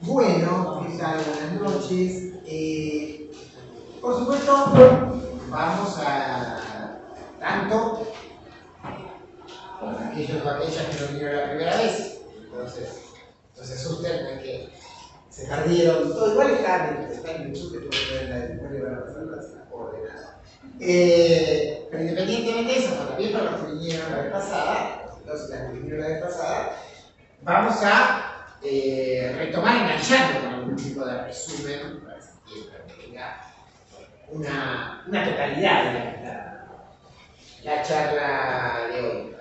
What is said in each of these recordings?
Bueno, ¿qué tal? Buenas noches. Por supuesto, vamos a tanto aquellos o aquellas que no vinieron la primera vez. Entonces, no se asusten, no es que se perdieron. Todo igual está en YouTube, que pueden ver en la memoria para pasarlas, la coordenada. Pero independientemente de eso, también para los que vinieron la vez pasada, los que vinieron la vez pasada, vamos a retomar enganchando con algún tipo de resumen para que tenga una totalidad de la charla de hoy.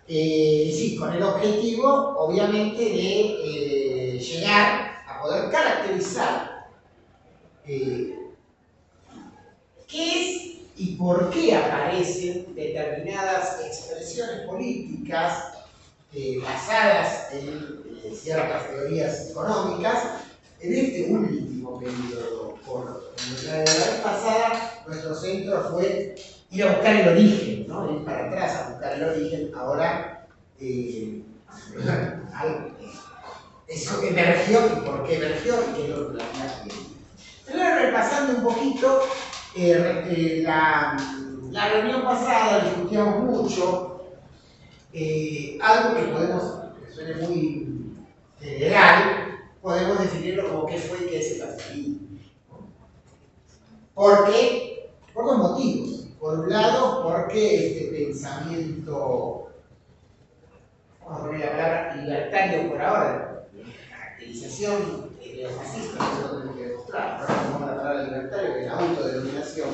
Sí, con el objetivo, obviamente, de llegar a poder caracterizar qué es y por qué aparecen determinadas expresiones políticas basadas en ciertas teorías económicas en este último periodo corto. En la vez pasada, nuestro centro fue ir a buscar el origen, ¿no? Ir para atrás a buscar el origen. Ahora, eso emergió y por qué emergió y qué es lo que Pero repasando un poquito, la reunión pasada discutíamos mucho algo que que suene muy general, podemos definirlo como qué fue y qué es el capitalismo. ¿Por qué? Por dos motivos. Por un lado, porque este pensamiento, vamos a poner la palabra libertario por ahora, la caracterización neofascista, no es lo que tengo que demostrar, ahora tomamos la palabra libertario, que es la autodenominación,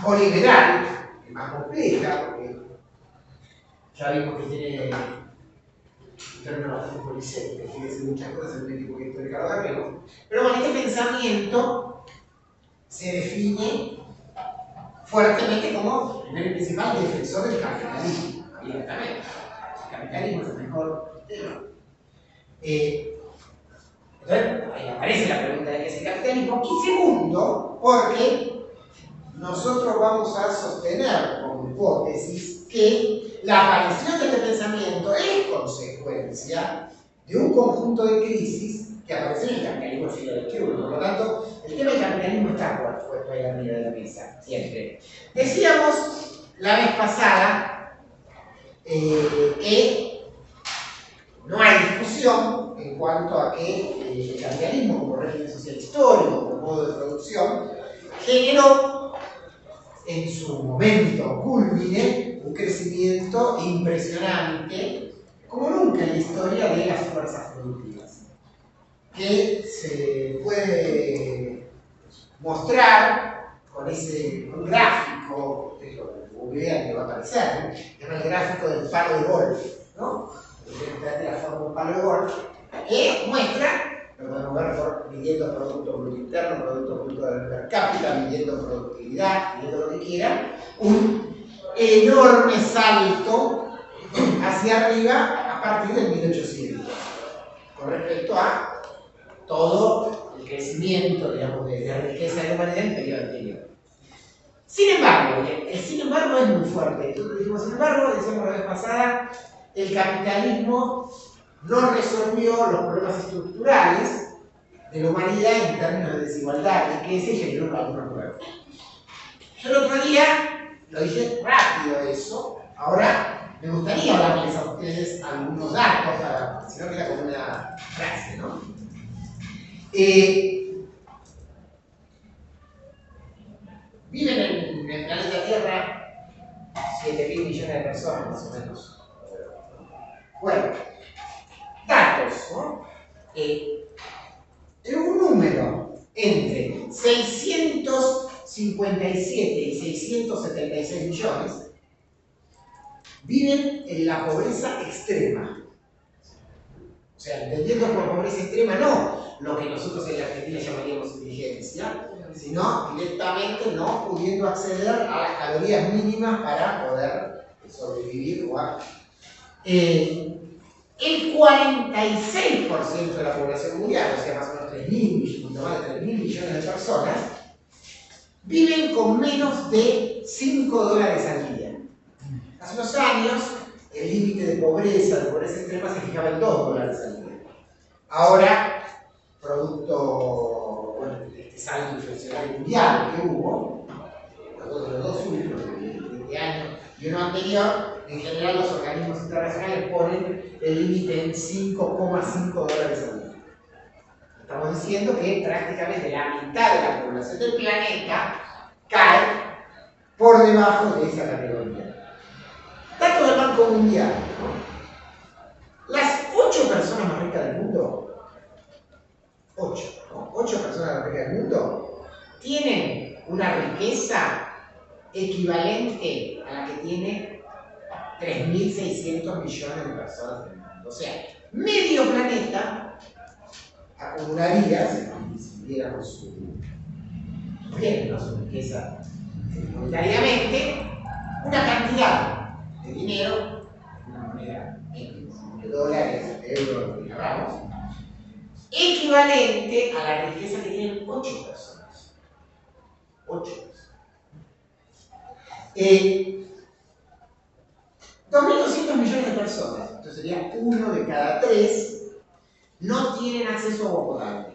o liberal, que es más compleja, porque ya vimos que tiene un término bastante policémico, que quiere decir muchas cosas en un equipo que histórico lo agarremos. Pero bueno, este pensamiento se define fuertemente como, primero y principal, defensor del capitalismo, abiertamente. El capitalismo es el mejor tema. Entonces, ahí aparece la pregunta de qué es el capitalismo. Y segundo, porque nosotros vamos a sostener como hipótesis que la aparición de este pensamiento es consecuencia de un conjunto de crisis que apareció en el capitalismo del siglo XXI. Por lo tanto, el tema del capitalismo está puesto ahí arriba de la mesa, siempre. Decíamos la vez pasada que no hay discusión en cuanto a que el capitalismo como régimen social histórico, como modo de producción, generó en su momento culmine un crecimiento impresionante, como nunca en la historia de las fuerzas productivas, que se puede mostrar con un gráfico, que lo vean que va a aparecer, ¿no? Se llama el gráfico del palo de golf, ¿no? La forma de un palo de golf, que muestra, lo podemos ver midiendo Producto Bruto Interno, Producto Bruto per cápita, midiendo productividad, midiendo lo que quieran, un enorme salto hacia arriba a partir del 1800, con respecto a todo el crecimiento, digamos, de riqueza de la humanidad en el periodo anterior. Sin embargo, el sin embargo es muy fuerte. Entonces dijimos, sin embargo, decíamos la vez pasada, el capitalismo no resolvió los problemas estructurales de la humanidad en términos de desigualdad y que se generó algunos nuevos. Yo el otro día lo dije rápido eso, ahora me gustaría darles a ustedes algunos datos, si no queda como una frase, ¿no? Viven en el planeta Tierra 7.000 millones de personas, más o menos. Bueno, datos, ¿no? Un número entre 657 y 676 millones viven en la pobreza extrema. O sea, entendiendo por pobreza extrema no lo que nosotros en la Argentina llamaríamos indigencia, sino directamente no pudiendo acceder a las calorías mínimas para poder sobrevivir. El 46% de la población mundial, o sea, más o menos 3.000 millones, más de 3.000 millones de personas, viven con menos de $5 al día. Hace unos años, el límite de pobreza extrema se fijaba en $2 al día. Ahora, producto, bueno, de este salto inflacionario mundial que hubo, los dos últimos de este año y uno anterior, en general los organismos internacionales ponen el límite en $5,5 al día. Estamos diciendo que prácticamente la mitad de la población del planeta cae por debajo de esa categoría. Datos del Banco Mundial. Las 8 personas más ricas del mundo, 8 personas más ricas del mundo, tienen una riqueza equivalente a la que tiene 3.600 millones de personas del mundo. O sea, medio planeta acumularía, si viéramos su riqueza monetariamente, una cantidad de dinero, una moneda de dólares, de euros, de gramos, equivalente a la riqueza que tienen 8 personas. 8 personas. 2.200 millones de personas, entonces sería 1 de cada 3, no tienen acceso a agua potable.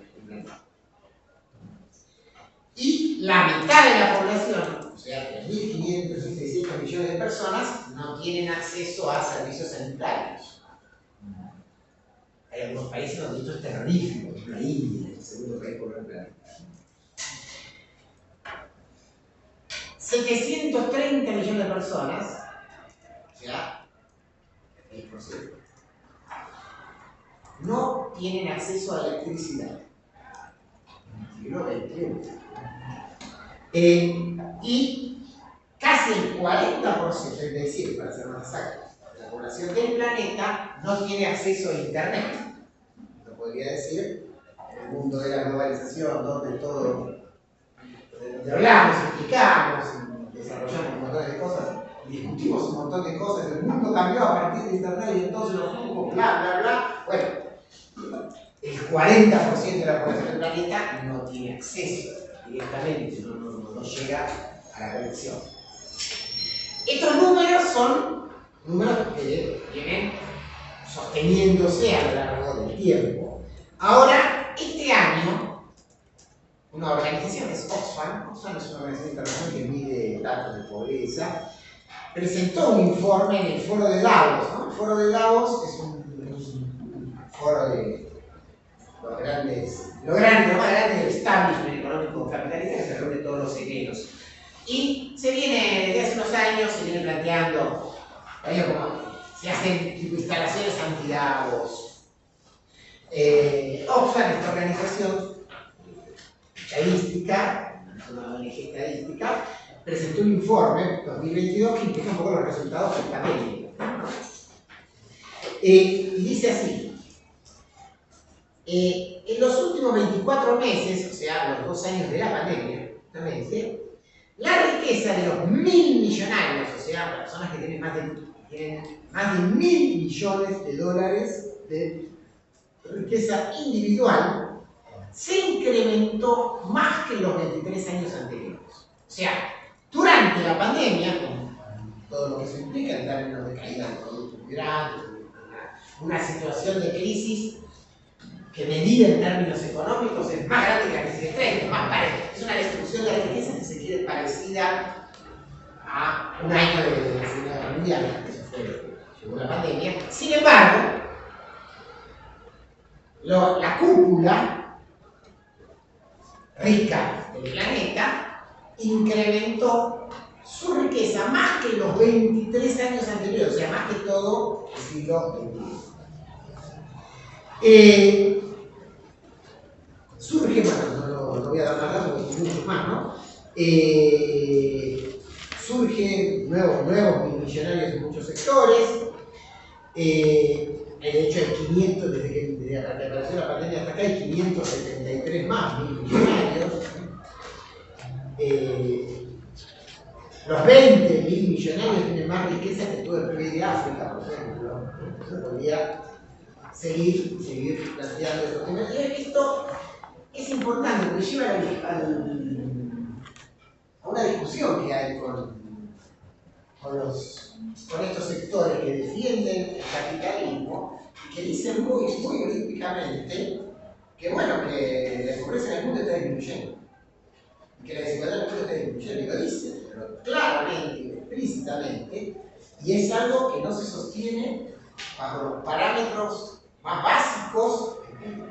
Y la mitad de la población, o sea, 3.500 y 600 millones de personas, no tienen acceso a servicios sanitarios. Hay algunos países donde esto es terrorífico, como la India, el segundo país por el planeta. 730 millones de personas, o sea, 6%, no tienen acceso a electricidad. Siglo XXI. Y casi el 40%, 37% para ser más exactos, de la población del planeta no tiene acceso a Internet. Lo podría decir, en el mundo de la globalización, donde hablamos, explicamos, desarrollamos un montón de cosas, discutimos un montón de cosas, el mundo cambió a partir de Internet y entonces los flujos, bla, bla, bla. Bueno, el 40% de la población del planeta no tiene acceso directamente, no llega a la conexión. Estos números son números que vienen sosteniéndose a lo largo del tiempo. Ahora, este año, una organización que es Oxfam es una organización internacional que mide datos de pobreza, presentó un informe en el Foro de Davos, ¿no? El Foro de Davos es un foro de lo más grande del establishment económico capitalista que se reúne todos los enero. Y se viene, desde hace unos años, se viene planteando, como se hacen tipo instalaciones anti-Davos. Oxfam, esta organización estadística, una ONG estadística, presentó un informe 2022 que implica un poco los resultados del pandemia. Y dice así. En los últimos 24 meses, o sea, los 2 años de la pandemia, justamente, la riqueza de los 1.000 millonarios, o sea, personas que tienen más de 1.000 millones de dólares de riqueza individual, se incrementó más que en los 23 años anteriores. O sea, durante la pandemia, con todo lo que eso implica en términos de caída de productos muy grandes, una situación de crisis que medida en términos económicos es más grande que la crisis de 30, más pareja. Es una destrucción de la riqueza que se quiere parecida a un año de la Segunda Guerra Mundial, que eso llegó la pandemia. Sin embargo, la cúpula rica del planeta incrementó su riqueza más que los 23 años anteriores, o sea, más que todo el siglo XXI. Surge, bueno, no voy a dar más datos porque hay muchos más, ¿no? Surgen nuevos millonarios en muchos sectores. De hecho, hay 500, desde que apareció la pandemia hasta acá, hay 573 más millonarios. Los 20.000 millonarios tienen más riqueza que todo el PIB de África, por ejemplo. Entonces podría seguir planteando estos temas. Y esto es importante porque lleva a una discusión que hay con estos sectores que defienden el capitalismo que dice muy olímpicamente que, bueno, que la pobreza en el mundo está disminuyendo, y que la desigualdad en el mundo está disminuyendo, y lo dice, pero claramente, explícitamente, y es algo que no se sostiene bajo los parámetros más básicos empíricos.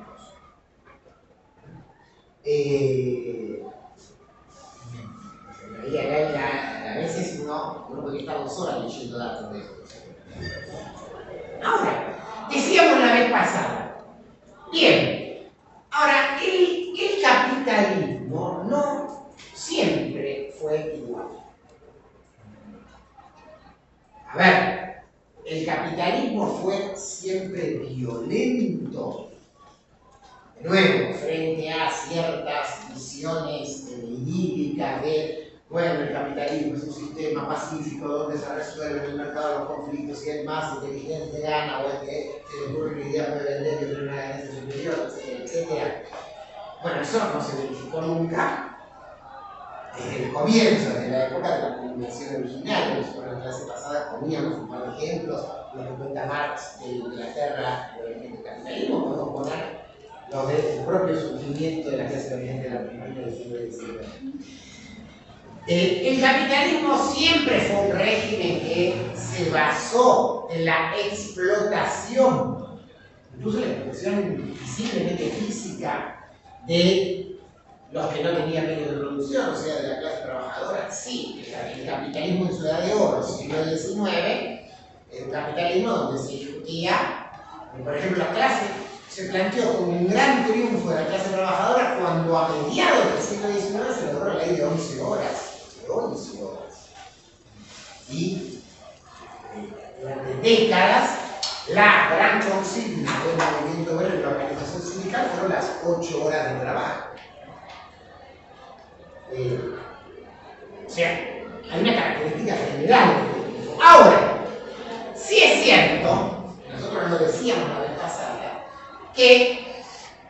A veces uno podría estar 2 horas leyendo datos de esto. Ahora, decíamos la vez pasada, bien, ahora el capitalismo no siempre fue igual. A ver, el capitalismo fue siempre violento. De nuevo, frente a ciertas visiones idílicas de, bueno, el capitalismo es un sistema pacífico donde se resuelven en el mercado los conflictos y el más inteligente gana, o el que se le ocurre una idea puede vender y tener una ganancia superior, etcétera, etcétera. Bueno, eso no se verificó nunca. Desde el comienzo, desde la época de la acumulación original, nosotros en la clase pasada poníamos un par de ejemplos, lo que cuenta Marx de Inglaterra, del capitalismo, podemos poner los del propio surgimiento de la clase dominante de la primera del siglo XIX. El capitalismo siempre fue un régimen que se basó en la explotación, incluso la explotación visiblemente física de los que no tenían medios de producción, o sea, de la clase trabajadora. Sí, el capitalismo en su edad de oro, siglo XIX, el capitalismo donde se discutía, por ejemplo, la clase se planteó como un gran triunfo de la clase trabajadora cuando a mediados del siglo XIX se logró la ley de 11 horas. De 11 horas. Y durante décadas, la gran consigna del movimiento obrero y la organización sindical fueron las 8 horas de trabajo. O sea, hay una característica general. Ahora, sí es cierto, nosotros lo decíamos la vez pasada, que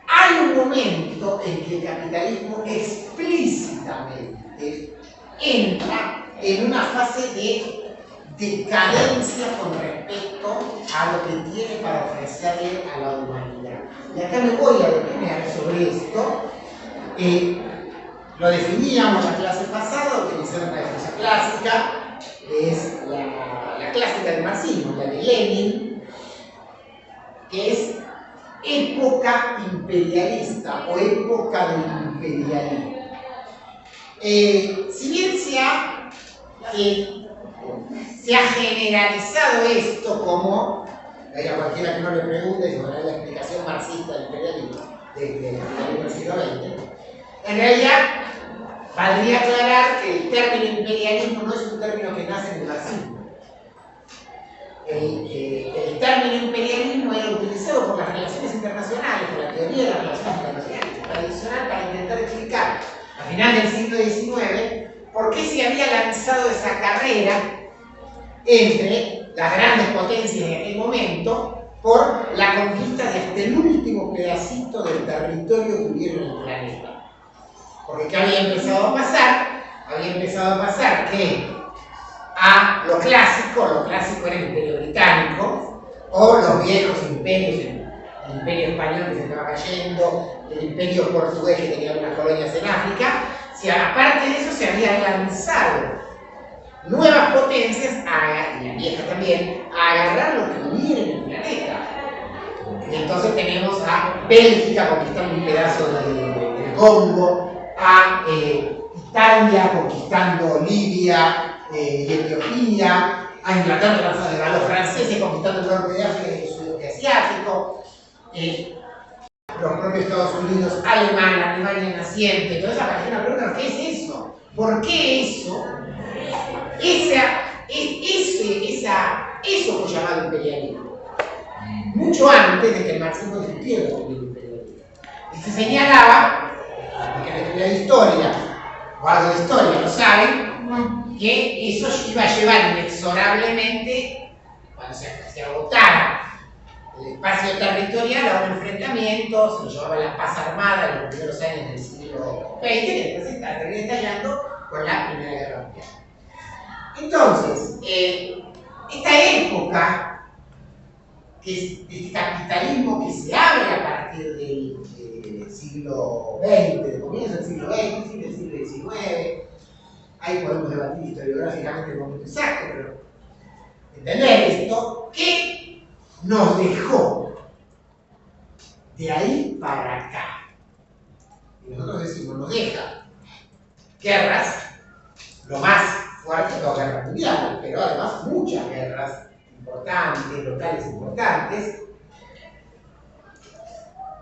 hay un momento en que el capitalismo explícitamente entra en una fase de decadencia con respecto a lo que tiene para ofrecerle a la humanidad. Y acá me voy a detener sobre esto. Lo definíamos la clase pasada, utilizando una definición clásica, que es la clásica del marxismo, la de Lenin, que es época imperialista o época del imperialismo. Si bien se ha generalizado esto como, a cualquiera que no le pregunte sobre la explicación marxista del imperialismo, del imperialismo del siglo XX, en realidad valdría aclarar que el término imperialismo no es un término que nace en el marxismo. El término imperialismo era utilizado por las relaciones internacionales, por la teoría de las relaciones internacionales tradicional, para intentar explicar a final del siglo XIX por qué se había lanzado esa carrera entre las grandes potencias de aquel momento por la conquista de hasta el último pedacito del territorio que hubiera en el planeta. Porque ¿qué había empezado a pasar? Había empezado a pasar que a lo clásico era el Imperio Británico, o los viejos imperios, el Imperio Español que se estaba cayendo, el Imperio Portugués que tenía unas colonias en África. Si aparte de eso se habían lanzado nuevas potencias, y la vieja también, a agarrar lo que hubiera en el planeta. Y entonces tenemos a Bélgica conquistando un pedazo del Congo, a Italia conquistando Libia y Etiopía, a Inglaterra, a los franceses conquistando el norte de África y el sudeste asiático, los propios Estados Unidos, Alemania naciente. Entonces aparece una pregunta: ¿qué es eso? ¿Por qué eso? Eso fue llamado imperialismo. Mucho antes de que el marxismo discutiera sobre el imperialismo. Y se señalaba, que han estudiado historia o algo de historia lo saben, que eso iba a llevar inexorablemente, cuando se agotara el espacio territorial, a un enfrentamiento. Se lo llamaba la paz armada en los primeros años del siglo XX, que después se termina estallando con la Primera Guerra Mundial. Entonces, esta época que este capitalismo que se abre a partir del siglo XX, del comienzo del siglo XX, del siglo XIX, ahí podemos debatir historiográficamente el momento exacto, pero entender esto, que nos dejó de ahí para acá. Y nosotros decimos, nos deja guerras, lo más fuerte es la guerra mundial, pero además muchas guerras importantes, locales importantes.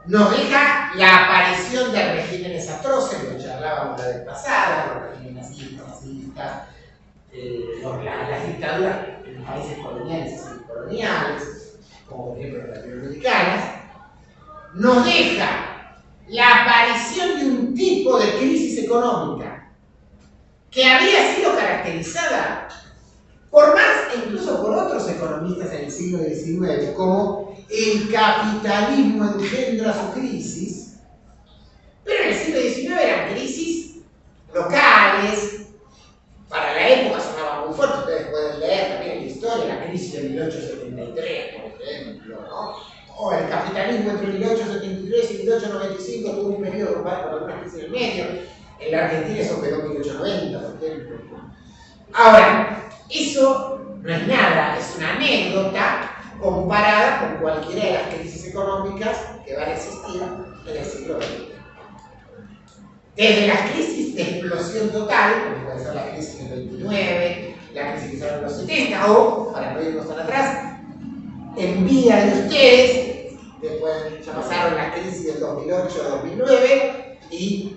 Nos deja la aparición de regímenes atroces, lo charlábamos la vez pasada, los regímenes nazistas, las dictaduras en los países coloniales y semicoloniales, como por ejemplo las latinoamericanas. Nos deja la aparición de un tipo de crisis económica que había sido caracterizada por más, e incluso por otros economistas en el siglo XIX, como el capitalismo engendra su crisis, pero en el siglo XIX eran crisis locales, para la época sonaba muy fuerte, ustedes pueden leer también en la historia la crisis de 1873, por ejemplo, ¿no? O el capitalismo entre 1873 y 1895 tuvo un periodo global con alguna crisis en el medio, en la Argentina eso quedó en 1890, por ejemplo. Ahora, eso no es nada, es una anécdota comparada con cualquiera de las crisis económicas que van a existir en el siglo XX. Desde las crisis de explosión total, como puede ser la crisis del 29, la crisis que se en los 70, o, para no irnos tan atrás, en vida de ustedes, después ya pasaron la crisis del 2008-2009 y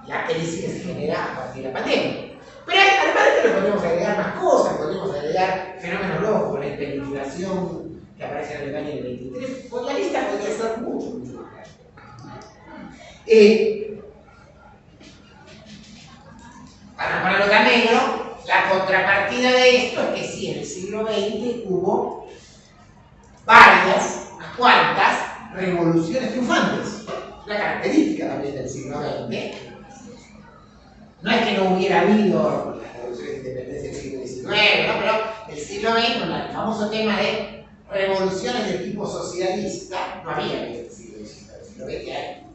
la crisis que se genera a partir de la pandemia. Pero además de esto le podemos agregar más cosas, podemos agregar fenómenos locos, la hiperinflación que aparece en Alemania en el 23, pues la lista podría ser mucho más larga. Para ponerlo tan negro, la contrapartida de esto es que sí, en el siglo XX hubo varias, unas cuantas, revoluciones triunfantes. Una característica también del siglo XX. No es que no hubiera habido las revoluciones de independencia del siglo XIX, ¿no? Pero el siglo XX, con el famoso tema de revoluciones de tipo socialista, no había en el siglo XIX, el siglo XX hay.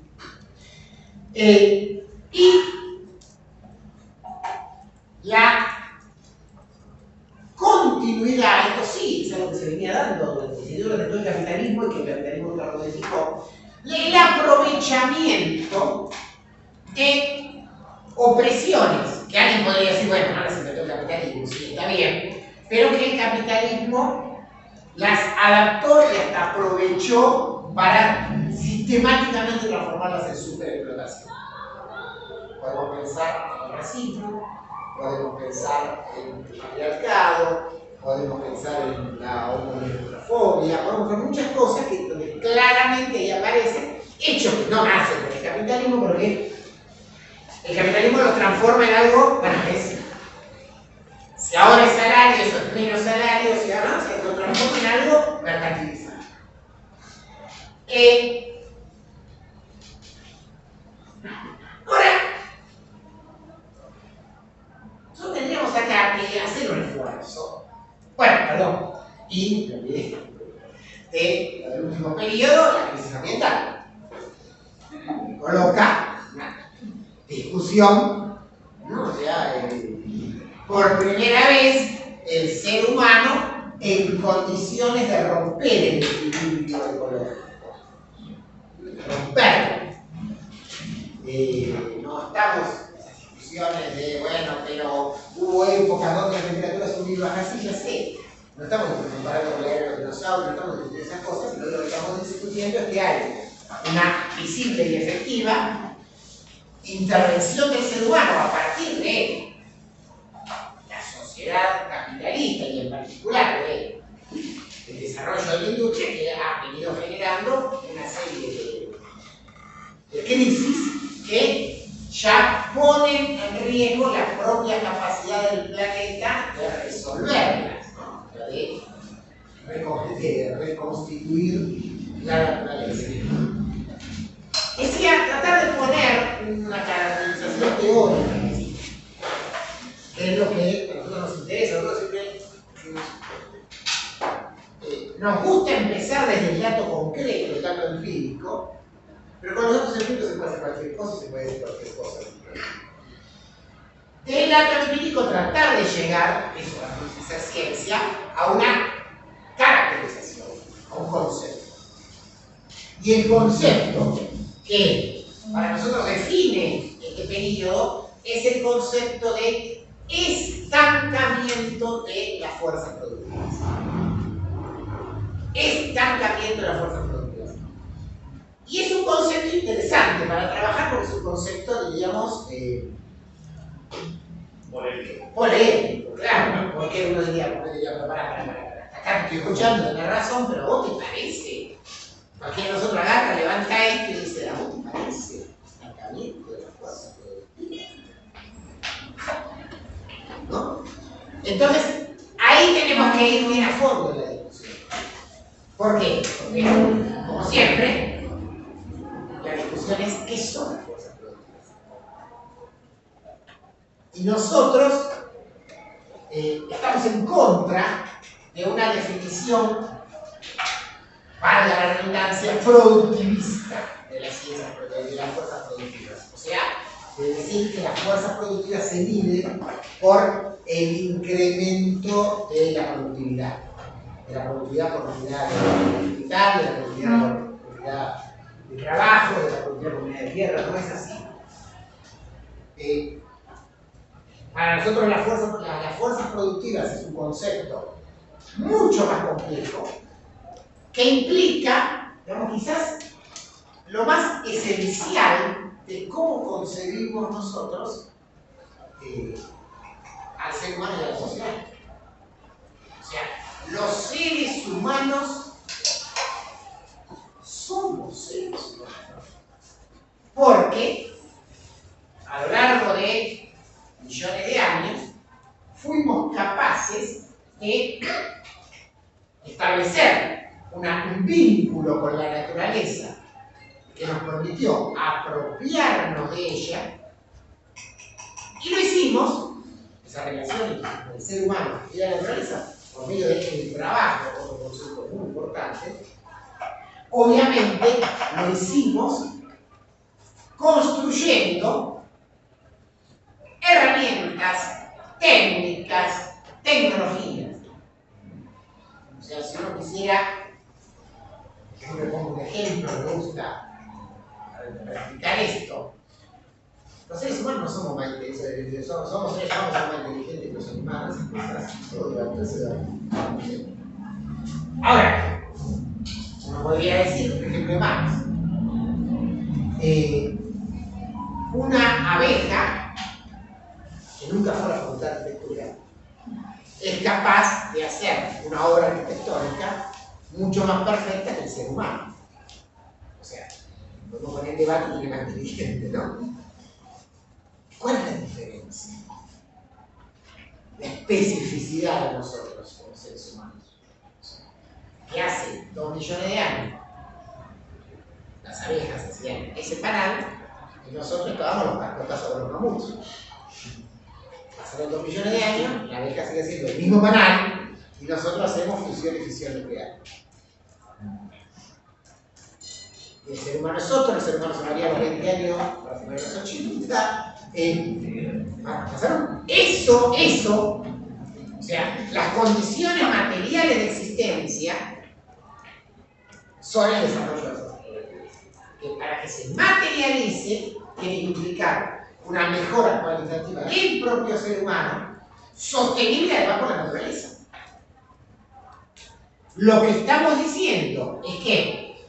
Y la continuidad, esto sí, es algo que se venía dando durante todo el capitalismo y que el capitalismo lo modificó, el aprovechamiento de opresiones, que alguien podría decir, bueno, no las inventó el capitalismo, sí, está bien, pero que el capitalismo las adaptó y hasta aprovechó para sistemáticamente transformarlas en superexplotación. Podemos pensar en el racismo, podemos pensar en el patriarcado, podemos pensar en la homofobia, podemos ver muchas cosas que donde claramente ahí aparecen hechos que no nacen con el capitalismo, porque el capitalismo los transforma en algo, bueno, es, si ahora es salario, eso es menos salario, si ahora no, se lo transforma en algo mercantilizado. Ahora, nosotros tendríamos acá que hacer un esfuerzo. Bueno, perdón, y me olvidé del último periodo, la crisis ambiental. Coloca discusión, ¿no? O sea, por primera vez el ser humano en condiciones de romper el equilibrio ecológico. Romperlo. No estamos en esas discusiones de, bueno, pero hubo épocas donde la temperatura subió y bajó, así, ya sé. No estamos comparando con la era de los dinosaurios, no estamos discutiendo esas cosas, sino lo que estamos discutiendo es que hay una visible y efectiva intervención del ser humano a partir de la sociedad capitalista y en particular del desarrollo de la industria que ha venido generando una serie de crisis que ya ponen en riesgo la propia capacidad del planeta de resolverlas, ¿no? De reconstituir la naturaleza. Decía, tratar de poner una caracterización teórica, que es lo que a nosotros nos interesa. Nosotros siempre nos gusta Pero con los datos empíricos se puede hacer cualquier cosa, se puede decir cualquier cosa. Del dato empírico tratar de llegar, eso es hacer ciencia, a una caracterización, a un concepto. Y el concepto que para nosotros define este periodo es el concepto de estancamiento de las fuerzas productivas. Estancamiento de las fuerzas productivas. Y es un concepto interesante para trabajar porque es un concepto, diríamos, polémico, claro, porque uno diría, para, acá te estoy escuchando, tenés razón, pero ¿a vos te parece? Cualquiera de nosotros agarra, levanta esto y dice, ¿a vos te parece? Estancamiento de las fuerzas productivas. ¿No? Entonces, ahí tenemos que ir bien a fondo en la discusión. ¿Por qué? Porque, como siempre, la discusión es ¿qué son las fuerzas productivas? Y nosotros estamos en contra de una definición, para la redundancia, productivista de las ciencias, de las fuerzas productivas. O sea, de decir que las fuerzas productivas se miden por el incremento de la productividad. De la productividad por unidad de capital, de la productividad por unidad de trabajo, de la productividad por unidad de tierra, no es así. Para nosotros las fuerzas productivas es un concepto mucho más complejo que implica, digamos, quizás lo más esencial de cómo concebimos nosotros al ser humano y a la sociedad. O sea, los seres humanos somos seres humanos. Porque a lo largo de millones de años fuimos capaces de establecer un vínculo con la naturaleza que nos permitió apropiarnos de ella, y lo hicimos, esa relación entre el ser humano y la naturaleza, por medio del trabajo, otro concepto muy importante. Obviamente lo hicimos construyendo herramientas, técnicas, tecnologías. O sea, si uno quisiera, yo me pongo un ejemplo, me gusta practicar esto. Los seres humanos no somos más inteligentes, somos seres humanos más inteligentes que los animales, todo durante ese año. Ahora, uno podría decir, por ejemplo, más. Una abeja, que nunca fue a la facultad de arquitectura, es capaz de hacer una obra arquitectónica mucho más perfecta que el ser humano. O sea, podemos poner en debate quién es más inteligente, ¿no? ¿Cuál es la diferencia? La especificidad de nosotros como seres humanos. Que hace 2 millones de años las abejas hacían ese panal y nosotros estábamos los cazadores de los mamuts. Pasaron 2 millones de años, la abeja sigue haciendo el mismo panal y nosotros hacemos fusión y fisión nuclear. Y el ser humano es otro, el ser humano se moría a los 20 años, para finales de los 80. Pasaron eso, o sea, las condiciones materiales de existencia son el desarrollo de las fuerzas productivas. Que para que se materialice, tiene que implicar una mejora cualitativa del propio ser humano, sostenible además por la naturaleza. Lo que estamos diciendo es que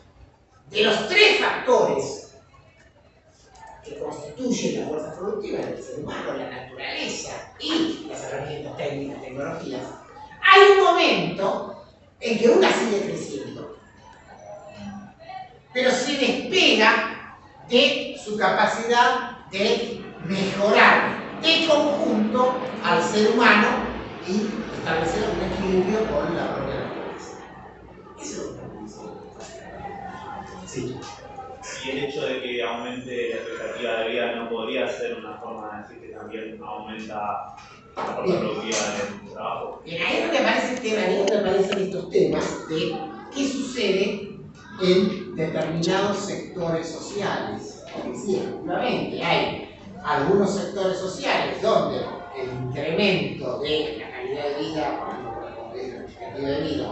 de los 3 factores que constituyen la fuerza productiva del ser humano, la naturaleza y las herramientas técnicas, tecnologías, hay un momento en que una sigue creciendo, pero se despega de su capacidad de mejorar de conjunto al ser humano y establecer un equilibrio con la propia naturaleza. Eso es lo que estamos diciendo. Sí. Y el hecho de que aumente la expectativa de vida no podría ser una forma de decir que también aumenta la fuerza productiva del trabajo. Bien, ahí es donde aparece el tema, ahí es donde aparecen estos temas de qué sucede en determinados sectores sociales. Sí, efectivamente, hay algunos sectores sociales donde el incremento de la calidad de vida, por ejemplo, de la expectativa de vida,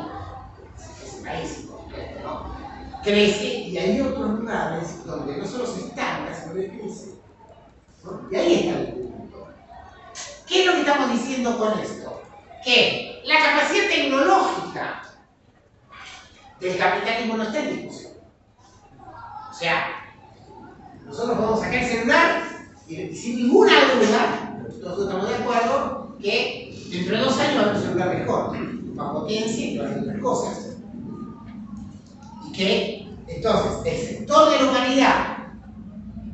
ese país en concreto, ¿no? Crece, y hay otros lugares donde no solo se estanca, sino que crece, ¿no? Y ahí está el punto. ¿Qué es lo que estamos diciendo con esto? Que la capacidad tecnológica del capitalismo no está en discusión. O sea, nosotros podemos sacar el celular y sin ninguna duda, todos estamos de acuerdo, que dentro de 2 años va a haber un celular mejor, más potencia y va a hacer otras cosas. Y que, entonces, el sector de la humanidad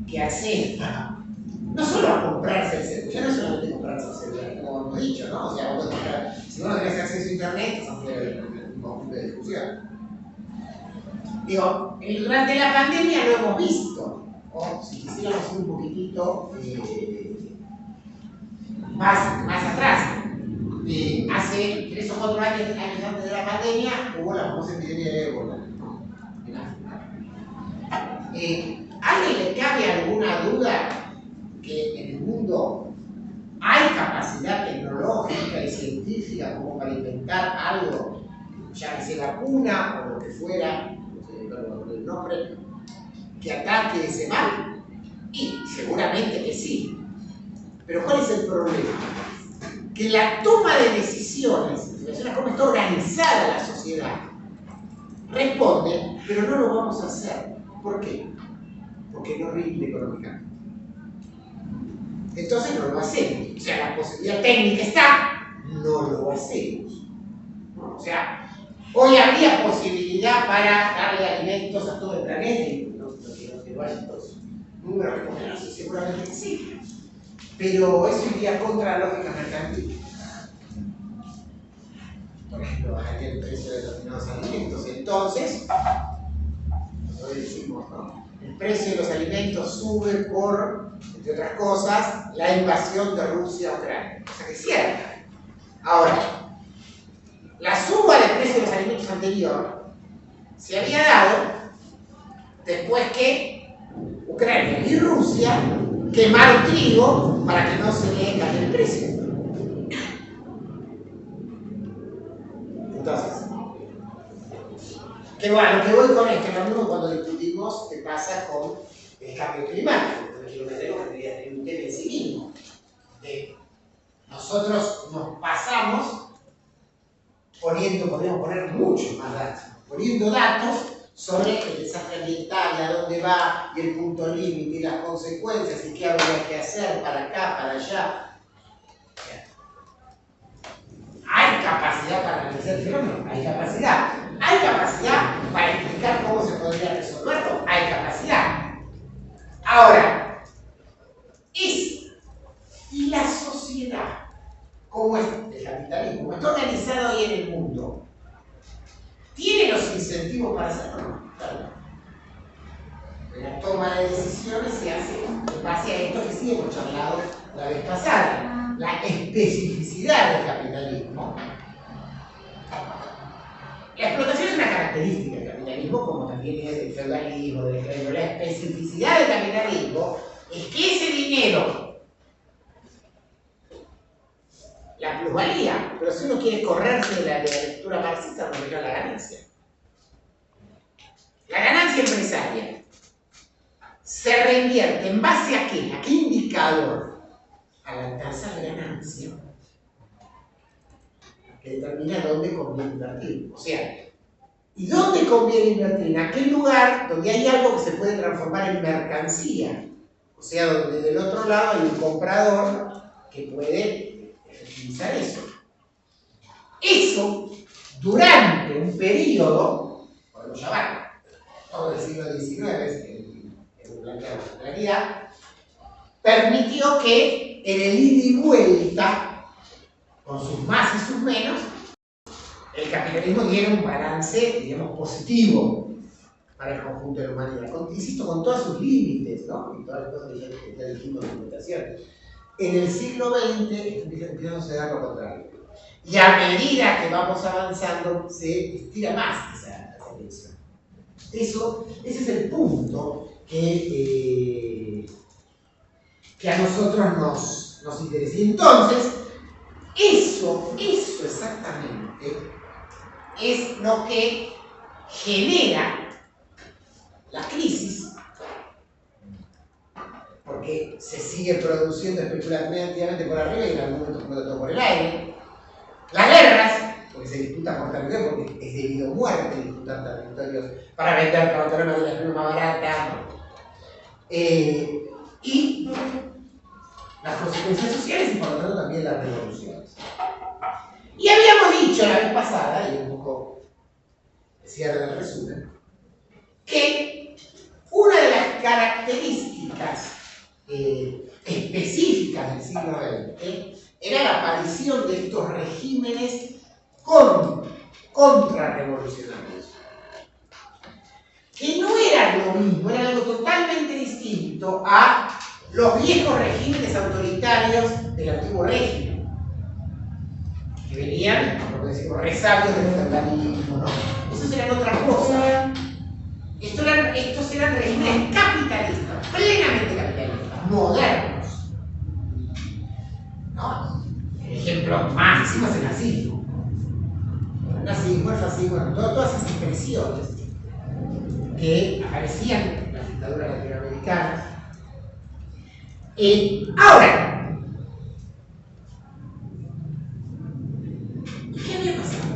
que acceda no solo a comprarse el celular, ya no es solamente comprarse el celular, como hemos dicho, ¿no? O sea, si vos no tenés acceso a internet, estás fuera un conjunto de discusión. Digo, durante la pandemia lo hemos visto, o si quisiéramos ir un poquitito más atrás. Hace 3 o 4 años antes de la pandemia hubo la famosa epidemia de ébola, ¿no? En África. ¿A alguien le cabe alguna duda que en el mundo hay capacidad tecnológica y científica como para inventar algo, llámese vacuna o lo que fuera, el nombre, que ataque ese mal? Y seguramente que sí. Pero ¿cuál es el problema? Que la toma de decisiones, en relación a cómo está organizada la sociedad, responde, pero no lo vamos a hacer. ¿Por qué? Porque no rinde económicamente. Entonces no lo hacemos. O sea, la posibilidad técnica está, no lo hacemos. ¿No? O sea, hoy habría posibilidad para darle alimentos a todo el planeta, y no quiero que vayan los números que ponen así, seguramente que sí. Pero eso iría contra la lógica mercantil. Por ejemplo, bajaría el precio de determinados alimentos. Entonces, hoy decimos, ¿no? El precio de los alimentos sube por, entre otras cosas, la invasión de Rusia a Ucrania. O sea que es cierta. Ahora, la suba del precio de los alimentos anterior se había dado después que Ucrania y Rusia quemaron trigo para que no se le caiga el precio. Entonces, lo que voy con esto es lo mismo cuando discutimos qué pasa con el cambio climático. El kilómetro debería tener un tema en sí mismo. Nosotros nos pasamos podríamos poner muchos más datos, poniendo datos sobre el desastre ambiental, y a dónde va, y el punto límite, y las consecuencias, y qué habría que hacer para acá, para allá. ¿Hay capacidad para analizar el fenómeno? Hay capacidad. ¿Hay capacidad para explicar cómo se podría resolverlo? Hay capacidad. Ahora, ¿y la sociedad? ¿Cómo es el capitalismo? ¿Cómo está organizado hoy en el mundo? ¿Tiene los incentivos para hacerlo? Claro. La toma de decisiones se hace en base a esto que sí hemos charlado la vez pasada, la especificidad del capitalismo. La explotación es una característica del capitalismo, como también es del feudalismo, del crédito. La especificidad del capitalismo es que ese dinero, la plusvalía, pero si uno quiere correrse de la lectura marxista, no mira la ganancia. La ganancia empresaria se reinvierte en base a qué, a qué indicador, a la tasa de ganancia, que determina dónde conviene invertir. O sea, ¿y dónde conviene invertir? En aquel lugar donde hay algo que se puede transformar en mercancía. O sea, donde del otro lado hay un comprador que puede utilizar eso. Eso, durante un periodo, podemos llamarlo, todo el siglo XIX, en la realidad, permitió que en el ida y vuelta, con sus más y sus menos, el capitalismo diera un balance, digamos, positivo para el conjunto de la humanidad. Insisto, con todos sus límites, ¿no? Y todas las cosas que ya dijimos en la presentación. En el siglo XX empieza a suceder lo contrario. Y a medida que vamos avanzando, se estira más esa tensión. Ese es el punto que a nosotros nos interesa. Y entonces, eso exactamente es lo que genera la crisis, porque se sigue produciendo especulativamente por arriba y en algún momento explota todo por el aire. Las guerras, porque se disputa por territorio, porque es debido a muerte disputar territorios para vender para de la prima más barata. Y las consecuencias sociales y por lo tanto también las revoluciones. Y habíamos dicho la vez pasada, y un poco cierre del resumen, que una de las características específicas del siglo XX era la aparición de estos regímenes contrarrevolucionarios, que no eran lo mismo, eran algo totalmente distinto a los viejos regímenes autoritarios del antiguo régimen, que venían, como decimos, resabios del feudalismo, ¿no? Esos eran otra cosa. Estos eran regímenes capitalistas, plenamente capitalistas, modernos, ¿no? El ejemplo máximo es el nazismo. El nazismo, el fascismo, todas esas expresiones que aparecían en las dictaduras latinoamericanas. Ahora, ¿qué había pasado?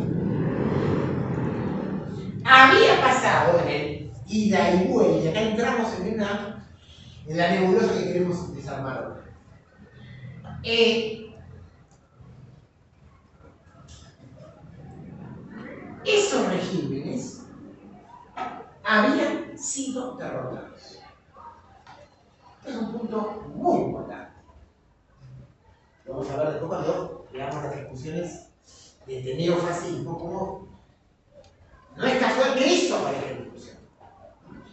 Había pasado en el ida y vuelta, y acá entramos en la nebulosa que queremos desarmar ahora. Esos regímenes habían sido derrotados. Este es un punto muy importante. Lo vamos a ver después cuando veamos las discusiones de neofascismo, como no es casual que eso aparezca en discusión.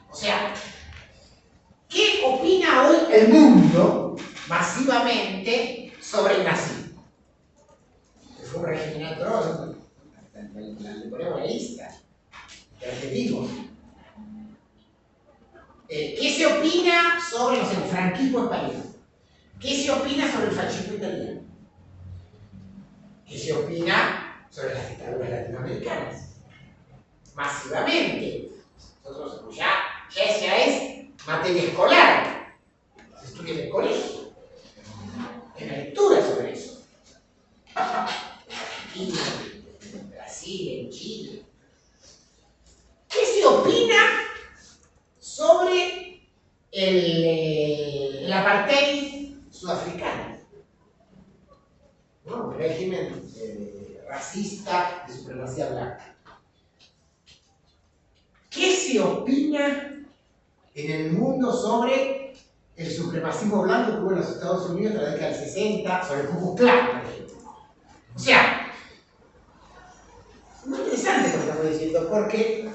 O sea, ¿qué opina hoy el mundo masivamente sobre el nazismo? Que fue un régimen atroz, le ponemos la lista de adjetivos. ¿Qué se opina sobre el franquismo español? ¿Qué se opina sobre el fascismo italiano? ¿Qué se opina sobre las dictaduras latinoamericanas? Masivamente. Nosotros ya esa es materia escolar. Se estudia en el colegio. Hay una lectura sobre eso. En Argentina, en Brasil, en Chile. ¿Qué se opina sobre el apartheid sudafricano? ¿No? Un régimen racista de supremacía blanca. ¿Qué se opina en el mundo sobre el supremacismo blanco que hubo en los Estados Unidos en la década del 60, sobre el Ku Klux Klan, por ejemplo? O sea, muy interesante lo que estamos diciendo, porque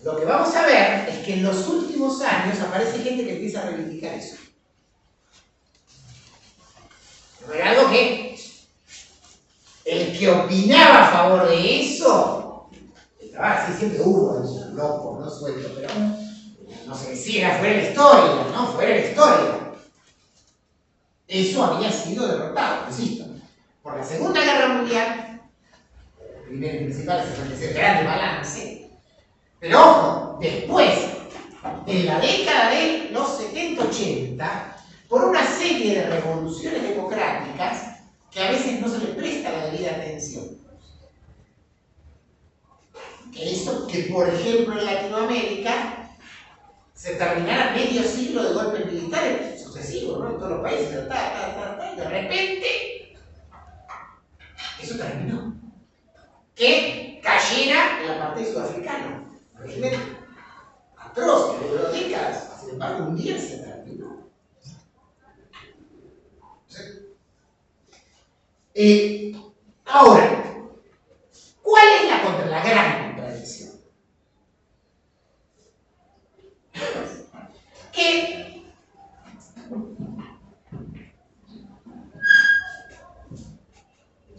lo que vamos a ver es que en los últimos años aparece gente que empieza a reivindicar eso. No era algo que el que opinaba a favor de eso, estaba así, siempre hubo un loco, no suelto, pero no se decía, fuera de la historia, ¿no? Fuera de la historia. Eso había sido derrotado, insisto, por la Segunda Guerra Mundial, primero y principal es el gran balance, pero ojo, después, en la década de los 70-80, por una serie de revoluciones democráticas que a veces no se le presta la debida atención. Que por ejemplo en Latinoamérica se terminara medio siglo de golpes militares sucesivos, ¿no? En todos los países, y de repente eso terminó. Que cayera en la parte sudafricana. Un régimen atroz, que duró décadas, sin embargo un día se terminó. Ahora, ¿cuál es la gran contradicción? Que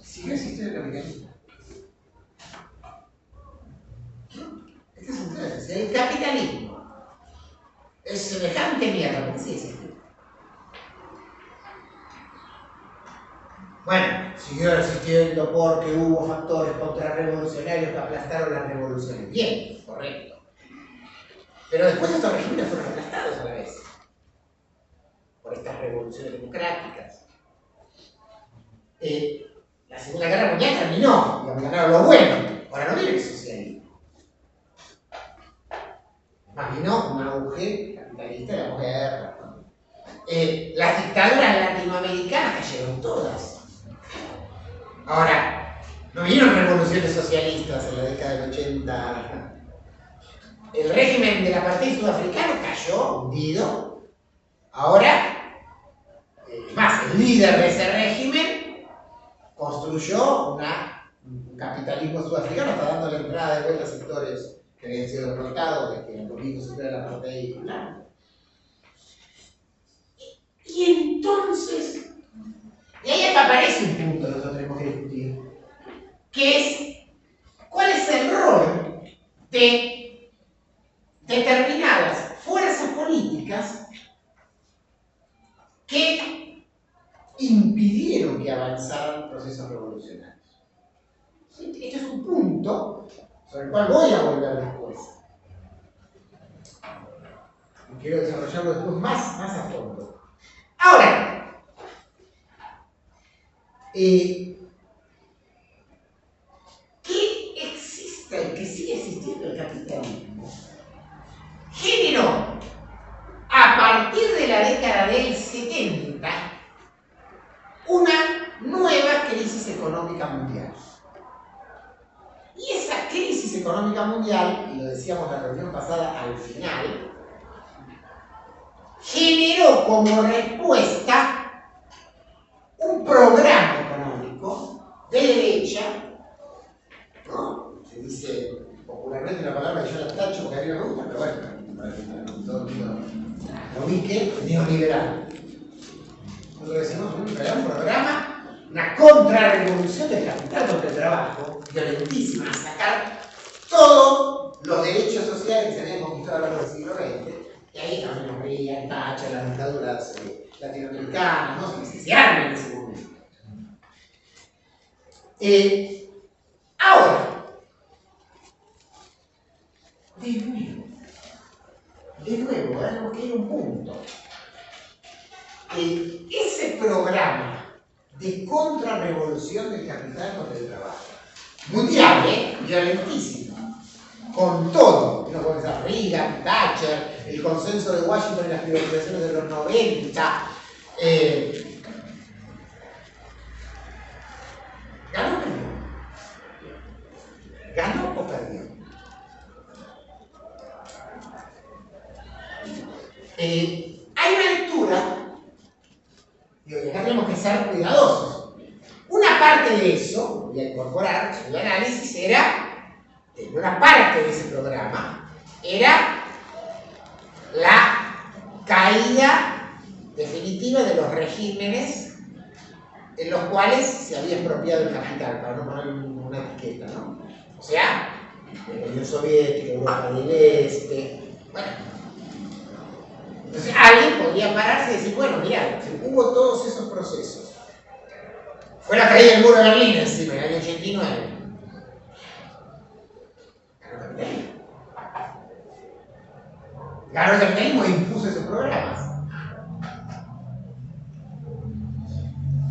si no existe el capitalismo, este es semejante mierda, porque sí existió. Bueno, siguió existiendo porque hubo factores contrarrevolucionarios que aplastaron las revoluciones. Bien, correcto. Pero después estos regímenes fueron aplastados a la vez por estas revoluciones democráticas. La Segunda Guerra Mundial terminó, digamos, ganaron lo bueno. Ahora no viene el socialismo. Más vino un auge capitalista de la posguerra. Las dictaduras latinoamericanas cayeron todas. Ahora, no vinieron revoluciones socialistas en la década del 80. El régimen del apartheid sudafricano cayó, hundido. Ahora, más, el líder de ese régimen construyó un capitalismo sudafricano, está dando la entrada de vuelta a sectores que habían sido derrotados, de que el domingo se del apartheid blanco. Y entonces, y ahí aparece un punto que nosotros tenemos que discutir, que es cuál es el rol de determinadas fuerzas políticas que impidieron que avanzaran procesos revolucionarios. Este es un punto sobre el cual voy a volver después. Y quiero desarrollarlo después más a fondo. Ahora, que exista y que sigue existiendo el capitalismo generó, a partir de la década del 70, una nueva crisis económica mundial. Y esa crisis económica mundial, y lo decíamos la reunión pasada al final, generó como respuesta un programa económico de derecha, ¿no? Se dice popularmente una palabra que yo la tacho porque a mí no me gusta, pero bueno, para que todo el mundo lo ubique, neoliberal. Nosotros decimos un programa, una contrarrevolución del capital contra el trabajo, violentísima, a sacar todos los derechos sociales que se habían conquistado a lo largo del siglo XX, y ahí también nos veían Thatcher, las dictaduras latinoamericanas, ¿no? Que se arman en ese momento. Ahora, de nuevo, tenemos que ir a un punto. Ese programa de contrarrevolución del capital contra el trabajo, mundial, violentísimo, con todo, uno puede pensar Reagan, Thatcher, el consenso de Washington en las privatizaciones de los 90, ¿ganó o perdió? ¿Ganó o perdió? Hay una lectura, y acá tenemos que ser cuidadosos. Una parte de eso, voy a incorporar en el análisis, una parte de ese programa, era la caída definitiva de los regímenes en los cuales se había expropiado el capital, para no poner una etiqueta, ¿no? O sea, la Unión Soviética, Europa del Este, bueno. Entonces alguien podría pararse y decir, bueno, mirá, hubo todos esos procesos. Fue la caída del muro de Berlín encima, en el año 89. Ganó el capitalismo e impuso esos programas.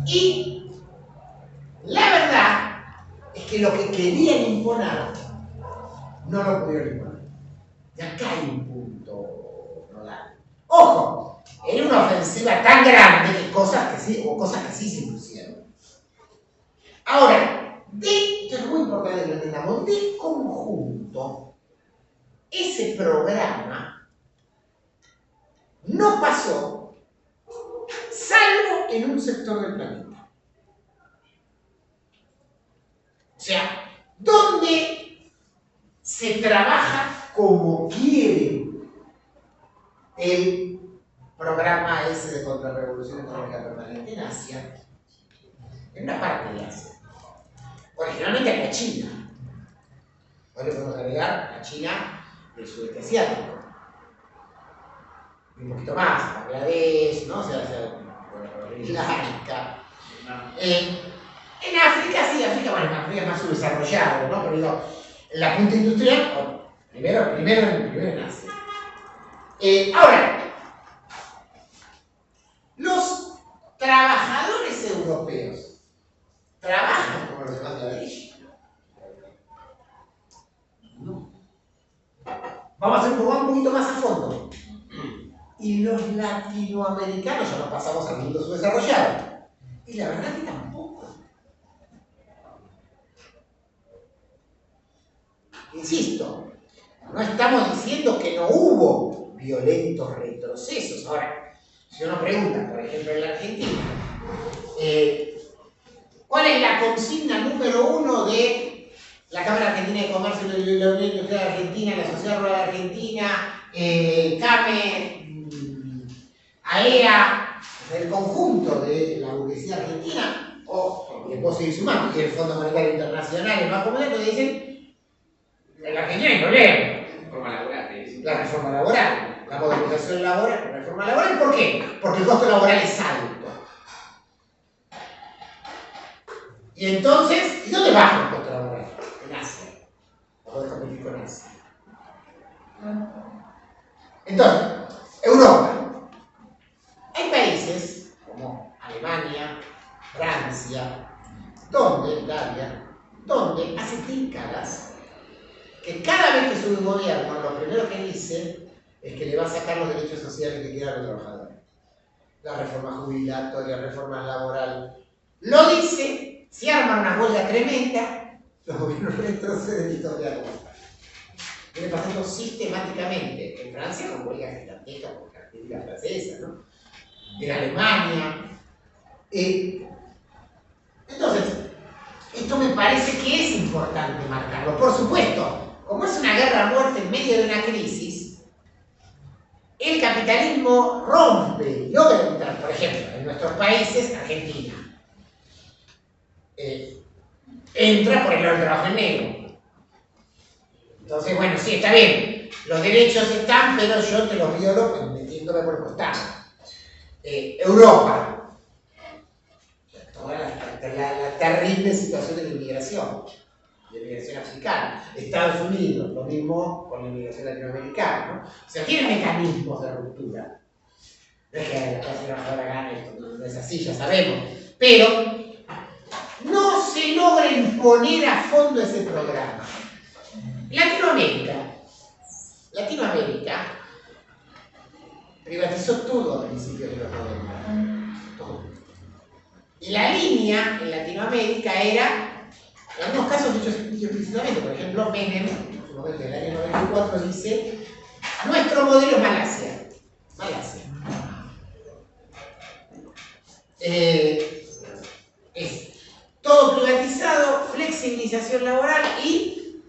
Y la verdad es que lo que querían imponer no lo pudieron imponer. Y acá hay un punto nodal. Ojo, era una ofensiva tan grande que cosas que sí se impusieron. Ahora, esto es muy importante que lo entendamos, de conjunto, ese programa no pasó, salvo en un sector del planeta. O sea, donde se trabaja como quiere el programa ese de contrarrevolución económica permanente en Asia, en una parte de Asia, originalmente en la China. Hoy le podemos agregar la China del sudeste asiático. un poquito más, Bangladesh, ¿no? O sea, Sri Lanka. En África, sí, África, bueno, África es más subdesarrollado, ¿no? Pero digo, la punta industrial, primero en Asia. Ahora, los trabajadores europeos trabajan como los demás de la ley. No. Vamos a hacer un poquito más a fondo. Y los latinoamericanos ya nos pasamos al mundo subdesarrollado. Y la verdad que tampoco. Insisto, no estamos diciendo que no hubo violentos retrocesos. Ahora, si uno pregunta, por ejemplo, en la Argentina, ¿cuál es la consigna número 1 de la Cámara Argentina de Comercio de la Unión Industrial Argentina, la Sociedad Rural Argentina, CAME, AEA, del conjunto de la burguesía argentina, o después seguir sumando, y el Fondo Monetario Internacional, el Banco Mundial, que dicen, en la Argentina hay problema. La reforma laboral, la modernización laboral, la reforma laboral, ¿por qué? Porque el costo laboral es alto. Y entonces, ¿y dónde baja el costo laboral? En Asia. Para poder competir con Asia. Entonces, Europa. Hay países como Alemania, Francia, Italia, donde hace décadas que cada vez que sube un gobierno, lo primero que dice es que le va a sacar los derechos sociales que quedan a los trabajadores. La reforma jubilatoria, la reforma laboral. Lo dice, si arman una huelga tremenda, los gobiernos retroceden y todo queda como está. Viene pasando sistemáticamente. En Francia con huelgas gigantescas por características francesas, ¿no? En Alemania. Entonces, esto me parece que es importante marcarlo. Por supuesto, como es una guerra a muerte en medio de una crisis, el capitalismo rompe, logra entrar, por ejemplo, en nuestros países, Argentina, entra por el lado del trabajo en negro. Entonces, bueno, sí, está bien, los derechos están, pero yo te los violo metiéndome por el costado. Europa, toda la terrible situación de la inmigración africana. Estados Unidos, lo mismo con la inmigración latinoamericana, ¿no? O sea, tiene mecanismos de ruptura. No es que la clase trabajadora gane esto, no es así, ya sabemos. Pero no se logra imponer a fondo ese programa. Latinoamérica privatizó todo a principios de los 90. Todo. Y la línea en Latinoamérica era, en algunos casos dicho explícitamente, por ejemplo, Menem, en su momento del año 94, dice: nuestro modelo es Malasia. Es todo privatizado, flexibilización laboral y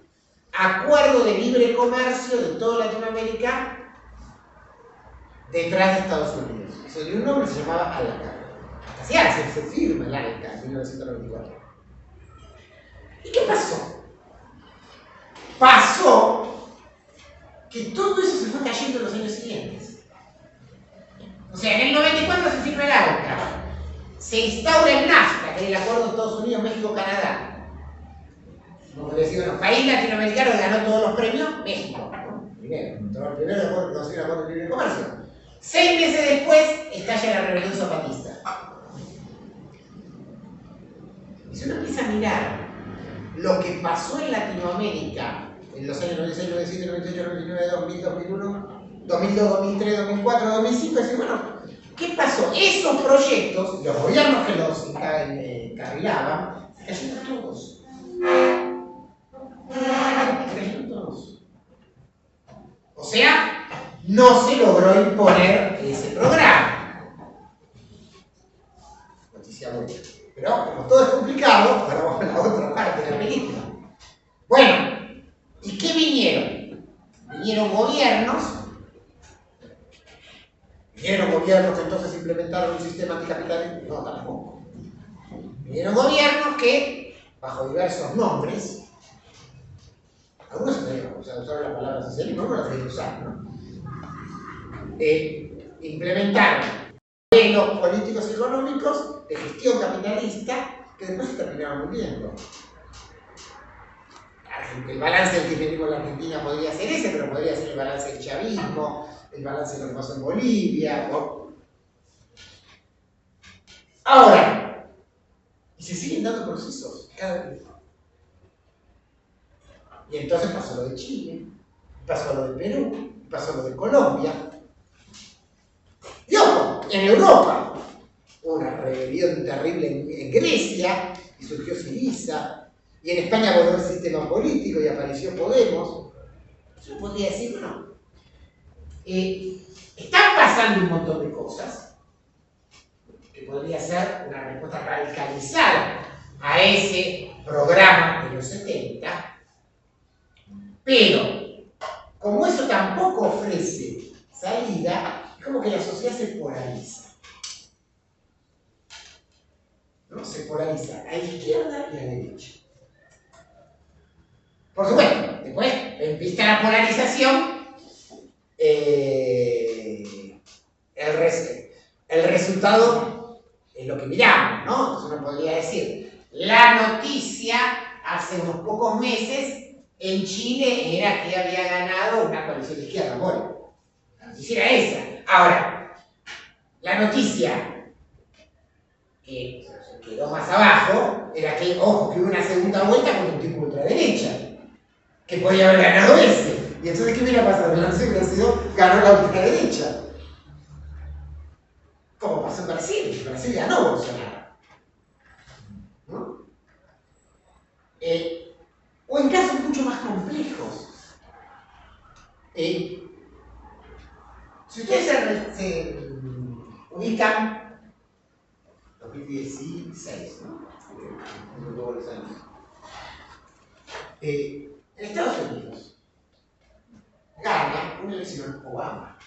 acuerdo de libre comercio de toda Latinoamérica detrás de Estados Unidos. Eso dio un nombre, se llamaba ALCA. Hasta se firma el ALCA en 1994. ¿Y qué pasó? Pasó que todo eso se fue cayendo en los años siguientes. O sea, en el 94 se firma el ALCA, se instaura el NAFTA, que es el acuerdo de Estados Unidos, México, Canadá. Como decía, bueno, país latinoamericano que ganó todos los premios, México, ¿no? Primero de acuerdo, no el acuerdo de libre comercio. 6 meses después estalla la rebelión zapatista. Y si uno empieza a mirar lo que pasó en Latinoamérica en los años 96, 97, 98, 99, 2000, 2001, 2002, 2003, 2004, 2005, es decir, bueno, ¿qué pasó? Esos proyectos, los gobiernos que los encarrilaban, se cayeron todos. O sea, no se logró imponer ese programa. Noticia buena. Pero como todo es complicado, ahora vamos a la otra parte de la película. Bueno, ¿y qué vinieron? Vinieron gobiernos que entonces implementaron un sistema anticapitalista. No, tampoco. Vinieron gobiernos que, bajo diversos nombres, algunos usaron la palabra socialismo, no la querían usar, ¿no? implementaron modelos políticos y económicos de gestión capitalista que después se terminaron hundiendo. El balance del kirchnerismo en la Argentina podría ser ese, pero podría ser el balance del chavismo, el balance de lo que pasó en Bolivia, ¿no? Ahora, y se siguen dando procesos cada vez. Y entonces pasó lo de Chile, pasó lo de Perú, pasó lo de Colombia. Y ojo, en Europa, una rebelión terrible en Grecia, y surgió Syriza, y en España volvió el sistema político y apareció Podemos. Yo podría decir, bueno, están pasando un montón de cosas, que podría ser una respuesta radicalizada a ese programa de los 70, pero como eso tampoco ofrece salida, es como que la sociedad se polariza. ¿No? Se polariza a la izquierda y a la derecha. Por supuesto, después, en vista la polarización, el resultado es lo que miramos, ¿no? Entonces uno podría decir, la noticia hace unos pocos meses en Chile era que había ganado una coalición de izquierda, bueno, la noticia era esa. Ahora, la noticia que quedó más abajo era que, ojo, que hubo una segunda vuelta con un tipo ultraderecha, que podía haber ganado ese. Y entonces, ¿qué hubiera pasado? La noticia hubiera sido, ganó la ultraderecha. Como pasó en Brasil. Brasil ganó Bolsonaro. ¿No? O en casos mucho más complejos. Si ustedes se ubican 2016, ¿no? Todos los años. En Estados Unidos gana una elección Obama.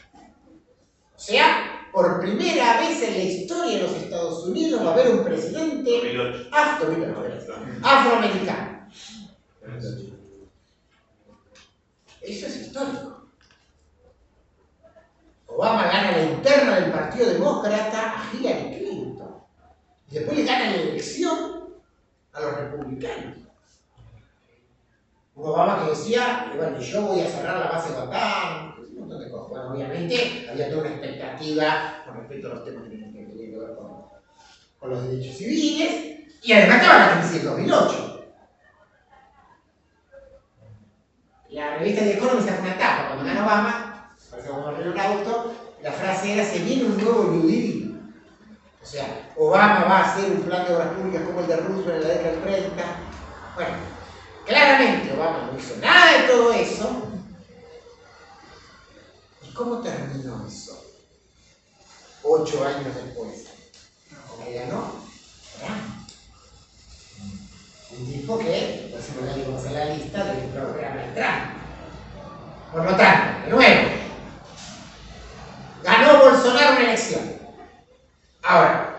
O sea, por primera vez en la historia de los Estados Unidos va a haber un presidente afroamericano. Eso es histórico. Obama gana la interna del Partido Demócrata a Hillary Clinton. Y después le gana la elección a los republicanos. Un Obama que decía, bueno, yo voy a cerrar la base de OTAN, un montón de cosas. Bueno, obviamente había toda una expectativa con respecto a los temas que tenían que ver con los derechos civiles, y además estaba la crisis del 2008. La revista The Economist sacó una tapa cuando ganó Obama, parece que vamos a ver un auto, la frase era, se viene un nuevo New Deal. O sea, Obama va a hacer un plan de obras públicas como el de Roosevelt en la década del 30. Bueno, claramente Obama no hizo nada de todo eso. ¿Y cómo terminó eso? 8 años después. ¿Cómo ganó? Trump. Un tipo que, por ejemplo, ya llegamos a la lista del programa de Trump. Por lo tanto, de nuevo, ganó Bolsonaro una elección. Ahora,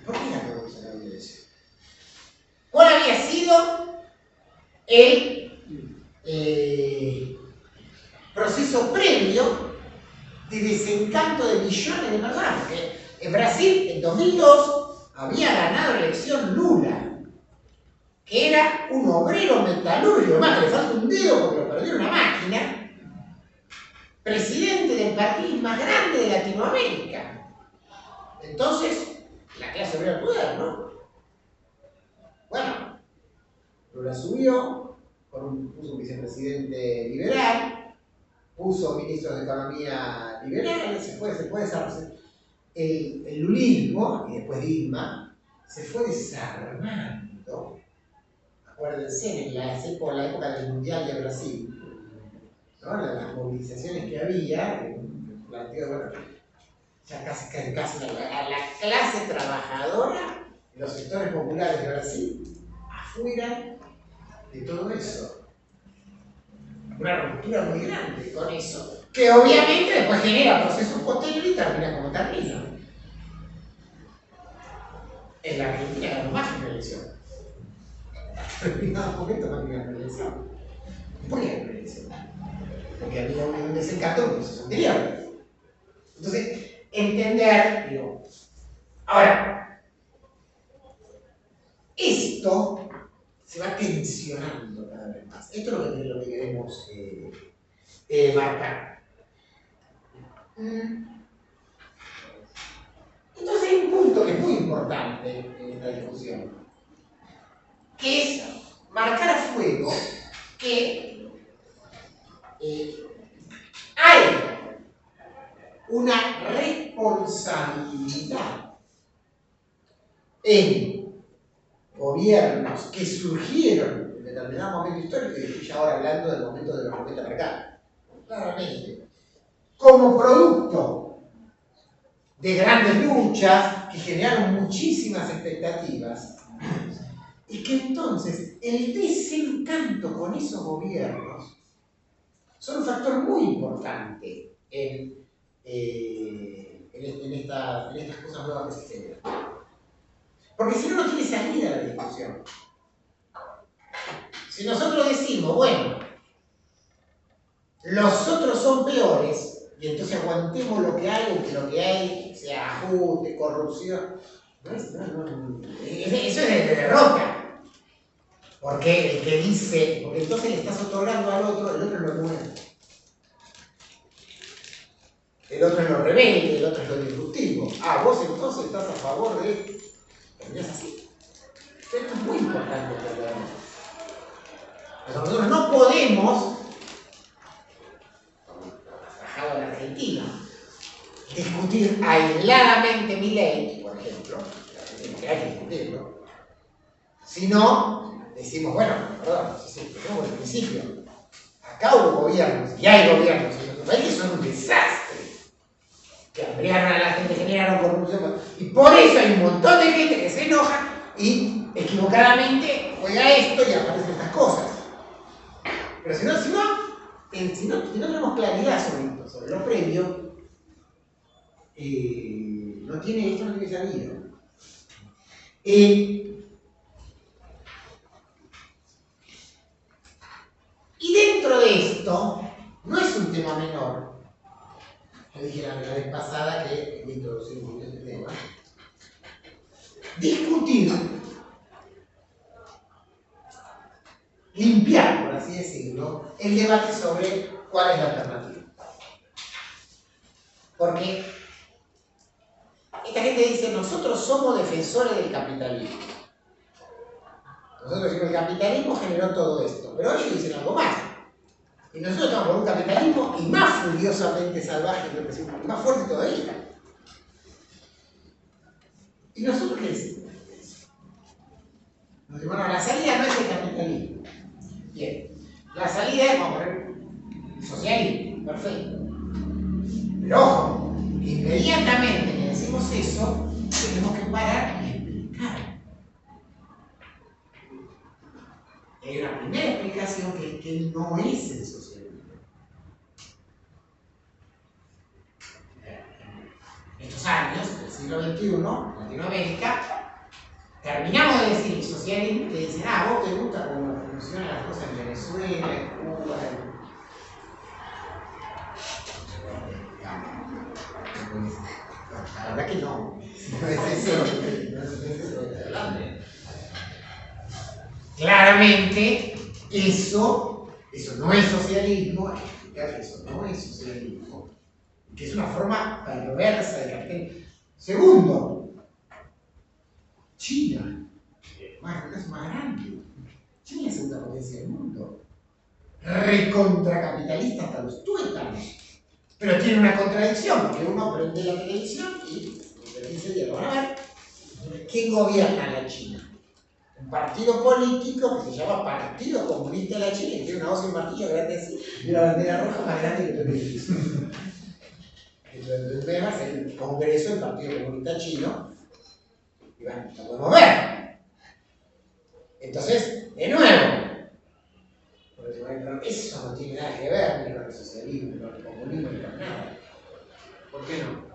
¿por qué ganó Bolsonaro una elección? ¿Cuál había sido el proceso previo de desencanto de millones de personas? Porque en Brasil, en 2002, había ganado la elección Lula, que era un obrero metalúrgico, además que le falta un dedo porque lo perdió una máquina, presidente del país más grande de Latinoamérica. Entonces, la clase obrera al poder, ¿no? Bueno, Lula subió, puso un vicepresidente liberal, puso ministros de economía liberales, se fue desarrollando. El lulismo, y después Dilma, se fue desarmando. Acuérdense, en la época del Mundial de Brasil, ¿no? Las movilizaciones que había, bueno, ya casi la clase trabajadora, los sectores populares de Brasil, afuera de todo eso. Una ruptura muy grande con eso, que obviamente después genera procesos posteriores y termina como termina. En la Argentina ganó más una elección. Terminaba un poquito más que una elección. ¿Por qué una elección? Porque había un desencanto en procesos anteriores. Entonces, entender, digo, ahora, esto se va tensionando cada vez más. Esto es lo que queremos marcar. Entonces hay un punto que es muy importante en esta discusión, que es marcar a fuego que hay una responsabilidad en gobiernos que surgieron en determinado momento histórico, y estoy ya ahora hablando del momento de los 90 para acá, claramente, como producto de grandes luchas que generaron muchísimas expectativas, y que entonces el desencanto con esos gobiernos son un factor muy importante en estas cosas nuevas que se generan. Porque si no, no tiene salida la discusión. Si nosotros decimos, bueno, los otros son peores, y entonces aguantemos lo que hay, aunque lo que hay sea ajuste, corrupción, eso es de derrota. Porque el que dice, porque entonces le estás otorgando al otro, el otro es lo nuevo. El otro es lo rebelde, el otro es lo disruptivo. Ah, vos entonces estás a favor de... Pero no es así. Esto es muy importante. Nosotros no podemos, trabajado en Argentina, discutir aisladamente mi ley, por ejemplo, que hay que discutirlo, sino decimos, bueno, perdón, tenemos el principio. Acá hubo gobiernos, y hay gobiernos en nuestro país que son un desastre, que ampliaron a la gente, generaron corrupción, y por eso hay un montón de gente que se enoja y equivocadamente juega esto y aparecen estas cosas. Pero si no tenemos claridad sobre lo previo, esto no tiene sentido. Y dentro de esto, no es un tema menor. Yo dije la vez pasada que introducir un poquito este tema. Discutir, limpiar, por así decirlo, el debate sobre cuál es la alternativa. Porque esta gente dice, nosotros somos defensores del capitalismo. Nosotros decimos, el capitalismo generó todo esto, pero ellos dicen algo más. Y nosotros estamos por un capitalismo y más furiosamente salvaje, y más fuerte todavía. ¿Y nosotros qué decimos? Nos decimos, bueno, la salida no es el capitalismo. Bien, la salida es, vamos a ver, el socialismo, perfecto. Pero ojo, inmediatamente que decimos eso, tenemos que parar y explicar. Hay una primera explicación que es que no es el socialismo. En estos años, del siglo XXI, en Latinoamérica, terminamos de decir el socialismo y te dicen, vos te gusta cómo funcionan las cosas en Venezuela, en Cuba, la verdad que no. No es eso lo que estoy hablando. Claramente, eso no es socialismo, hay que explicar que eso no es socialismo, que es una forma perversa de capitalismo. Segundo, China, es más grande. China es la segunda potencia del mundo. Recontracapitalista hasta los tuétanos. Pero tiene una contradicción, porque uno prende la televisión y de 15 días lo van a ver. ¿Quién gobierna la China? Un partido político que se llama Partido Comunista de la China y tiene una hoz y un martillo grande así y una bandera roja más grande que todo el edificio. Entonces va a ser el Congreso del Partido Comunista Chino y bueno, lo podemos ver. Entonces, de nuevo, pero eso no tiene nada que ver ni con el socialismo, ni con el comunismo, ni con nada. ¿Por qué no?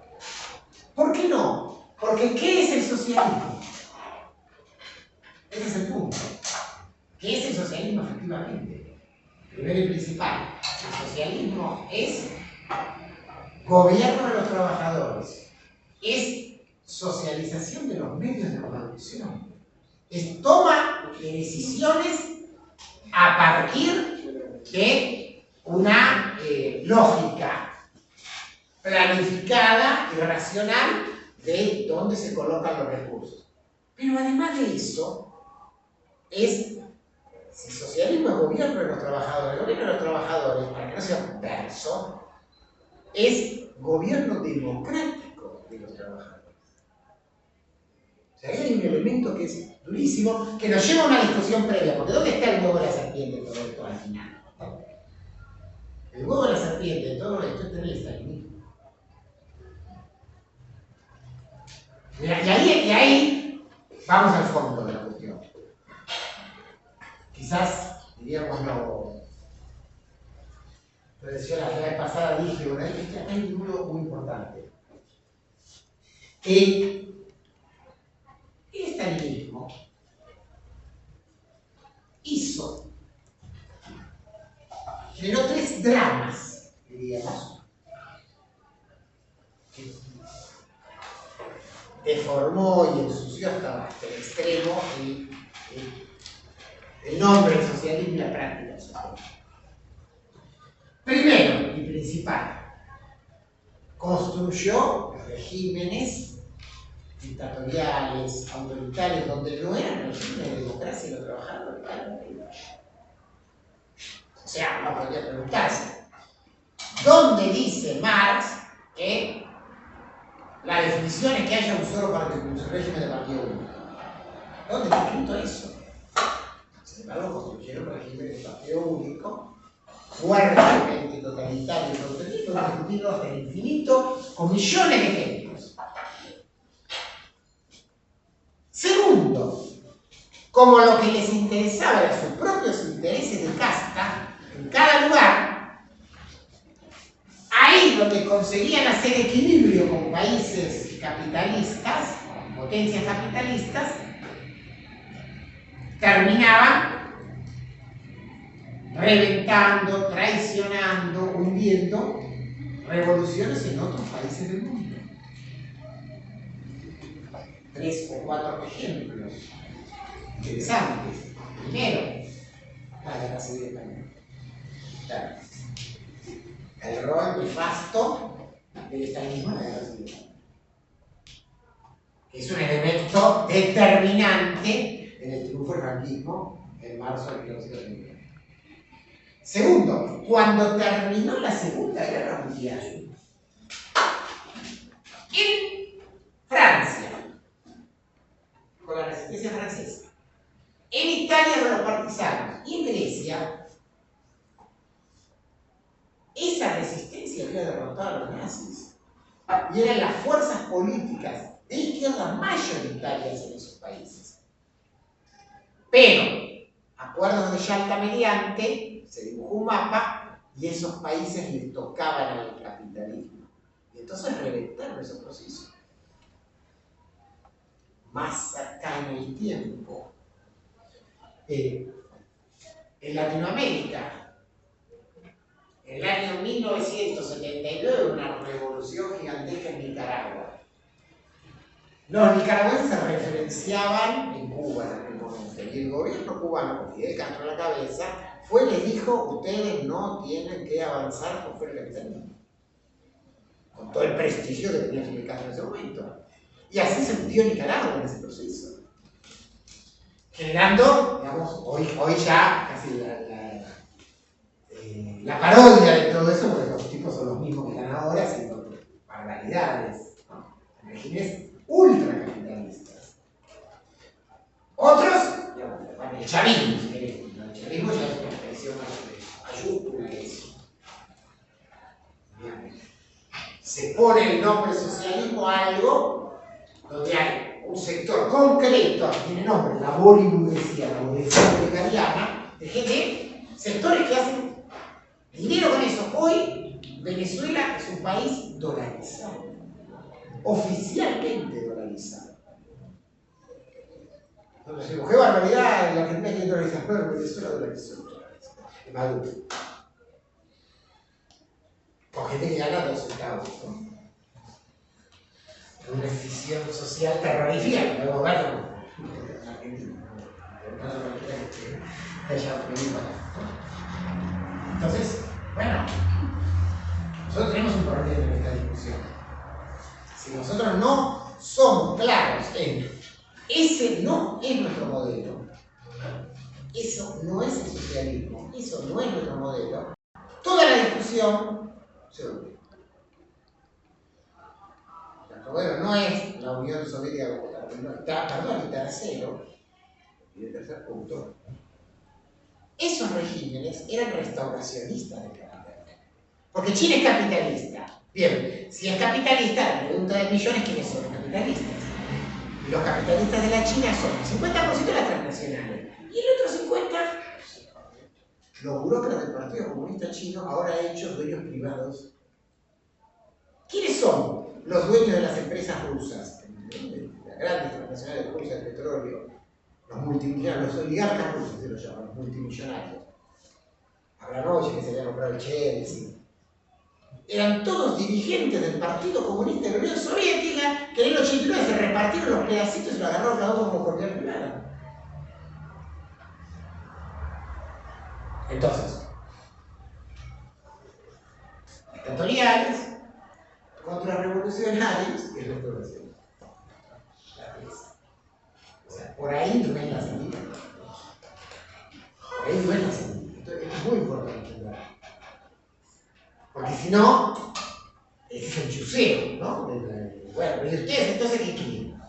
¿Por qué no? Porque ¿qué es el socialismo? Ese es el punto. ¿Qué es el socialismo efectivamente? Primero y principal, el socialismo es gobierno de los trabajadores, es socialización de los medios de producción, es toma de decisiones a partir de una lógica planificada y racional de dónde se colocan los recursos. Pero además de eso, si socialismo es gobierno de los trabajadores, el gobierno de los trabajadores, para que no sea un verso, es gobierno democrático de los trabajadores. O sea, ahí hay un elemento que es durísimo, que nos lleva a una discusión previa, porque ¿dónde está el huevo de la serpiente en todo esto al final? El huevo de la serpiente en todo esto está en el estalinismo. Y ahí vamos al fondo de la cuestión. Quizás, diríamos, lo decía la vez pasada, dije, bueno, hay un número muy importante. El estalinismo generó tres dramas, diríamos, que deformó y ensució hasta el extremo el nombre del socialismo y la práctica del socialismo. Primero y principal, construyó regímenes dictatoriales, autoritarios, donde no eran regímenes de democracia y los trabajadores. O sea, uno podría preguntarse, ¿dónde dice Marx que la definición es que haya un solo régimen de partido único? ¿Dónde está escrito eso? Sin embargo, construyeron regímenes de partido único, fuertemente totalitario y autoritario, discutido hasta el infinito, con millones de ejemplos. Segundo, como lo que les interesaba eran sus propios intereses de casta, en cada lugar, ahí donde conseguían hacer equilibrio con países capitalistas, con potencias capitalistas, terminaban reventando, traicionando, hundiendo revoluciones en otros países del mundo. 3 o 4 ejemplos interesantes. Primero, la Guerra Civil Española. El rol nefasto del estalinismo en la Guerra Civil Española, que es un elemento determinante en el triunfo del franquismo en marzo de 1939. Segundo, cuando terminó la Segunda Guerra Mundial, en Francia, con la resistencia francesa, en Italia con los partisanos y en Grecia, esa resistencia había derrotado a los nazis y eran las fuerzas políticas de izquierda mayoritarias en esos países. Pero, acuerdos de Yalta mediante, se dibujó un mapa y esos países les tocaban al capitalismo. Y entonces reventaron esos procesos. Más acá en el tiempo, en Latinoamérica, en el año 1979, una revolución gigantesca en Nicaragua. Los nicaragüenses se referenciaban en Cuba en aquel momento, y el gobierno cubano, con Fidel Castro a la cabeza, les dijo, ustedes no tienen que avanzar con fuera del capitalismo. Con todo el prestigio que tenía Fidel Castro en ese momento. Y así se metió Nicaragua en ese proceso. Generando, digamos, hoy ya casi la parodia de todo eso, porque los tipos son los mismos que están ahora haciendo barbaridades, ¿no? Regímenes ultracapitalistas. Otros, digamos, bueno, el chavismo, si querés. El chavismo ya es una expresión mayúscula de eso. Se pone el nombre socialismo a algo donde hay un sector concreto, tiene nombre, la boliburguesía, la burguesía bolivariana, de sectores que hacen dinero con eso. Hoy, Venezuela es un país dolarizado, oficialmente dolarizado. Entonces, digo, qué barbaridad, la Argentina tiene dolarización, pero Venezuela dolarizó. Es Maduro. con gente que gana 2 centavos, ¿no? Una escisión social terrorífica que podemos ver en Argentina, ¿no? Entonces, bueno, nosotros tenemos un problema en esta discusión. Si nosotros no somos claros en ese no es nuestro modelo, eso no es el socialismo, eso no es nuestro modelo, toda la discusión se olvida. Nuestro modelo no es la Unión Soviética como tal, perdón, y tercero, y el tercer punto, esos regímenes eran restauracionistas del capitalismo. Porque China es capitalista. Bien, si es capitalista, la pregunta del millón es quiénes son los capitalistas. Y los capitalistas de la China son el 50% de las transnacionales. Y el otro 50%, los burócratas del Partido Comunista Chino, ahora hechos dueños privados. ¿Quiénes son los dueños de las empresas rusas? Las grandes transnacionales rusas de petróleo, los multimillonarios, los oligarcas rusos se los llaman, los multimillonarios. Abramovich, que se había comprado el Chelsea. Eran todos dirigentes del Partido Comunista de la Unión Soviética que en el 89 se repartieron los pedacitos y lo agarraron cada uno como propiedad privada. Entonces, dictatoriales, contrarrevolucionarios y restauracionistas. O sea, por ahí no es la salida. Por ahí no es la salida. Esto es muy importante entender. Porque si no, ese es el chuseo, ¿no? Bueno, ¿y ustedes entonces qué quieren?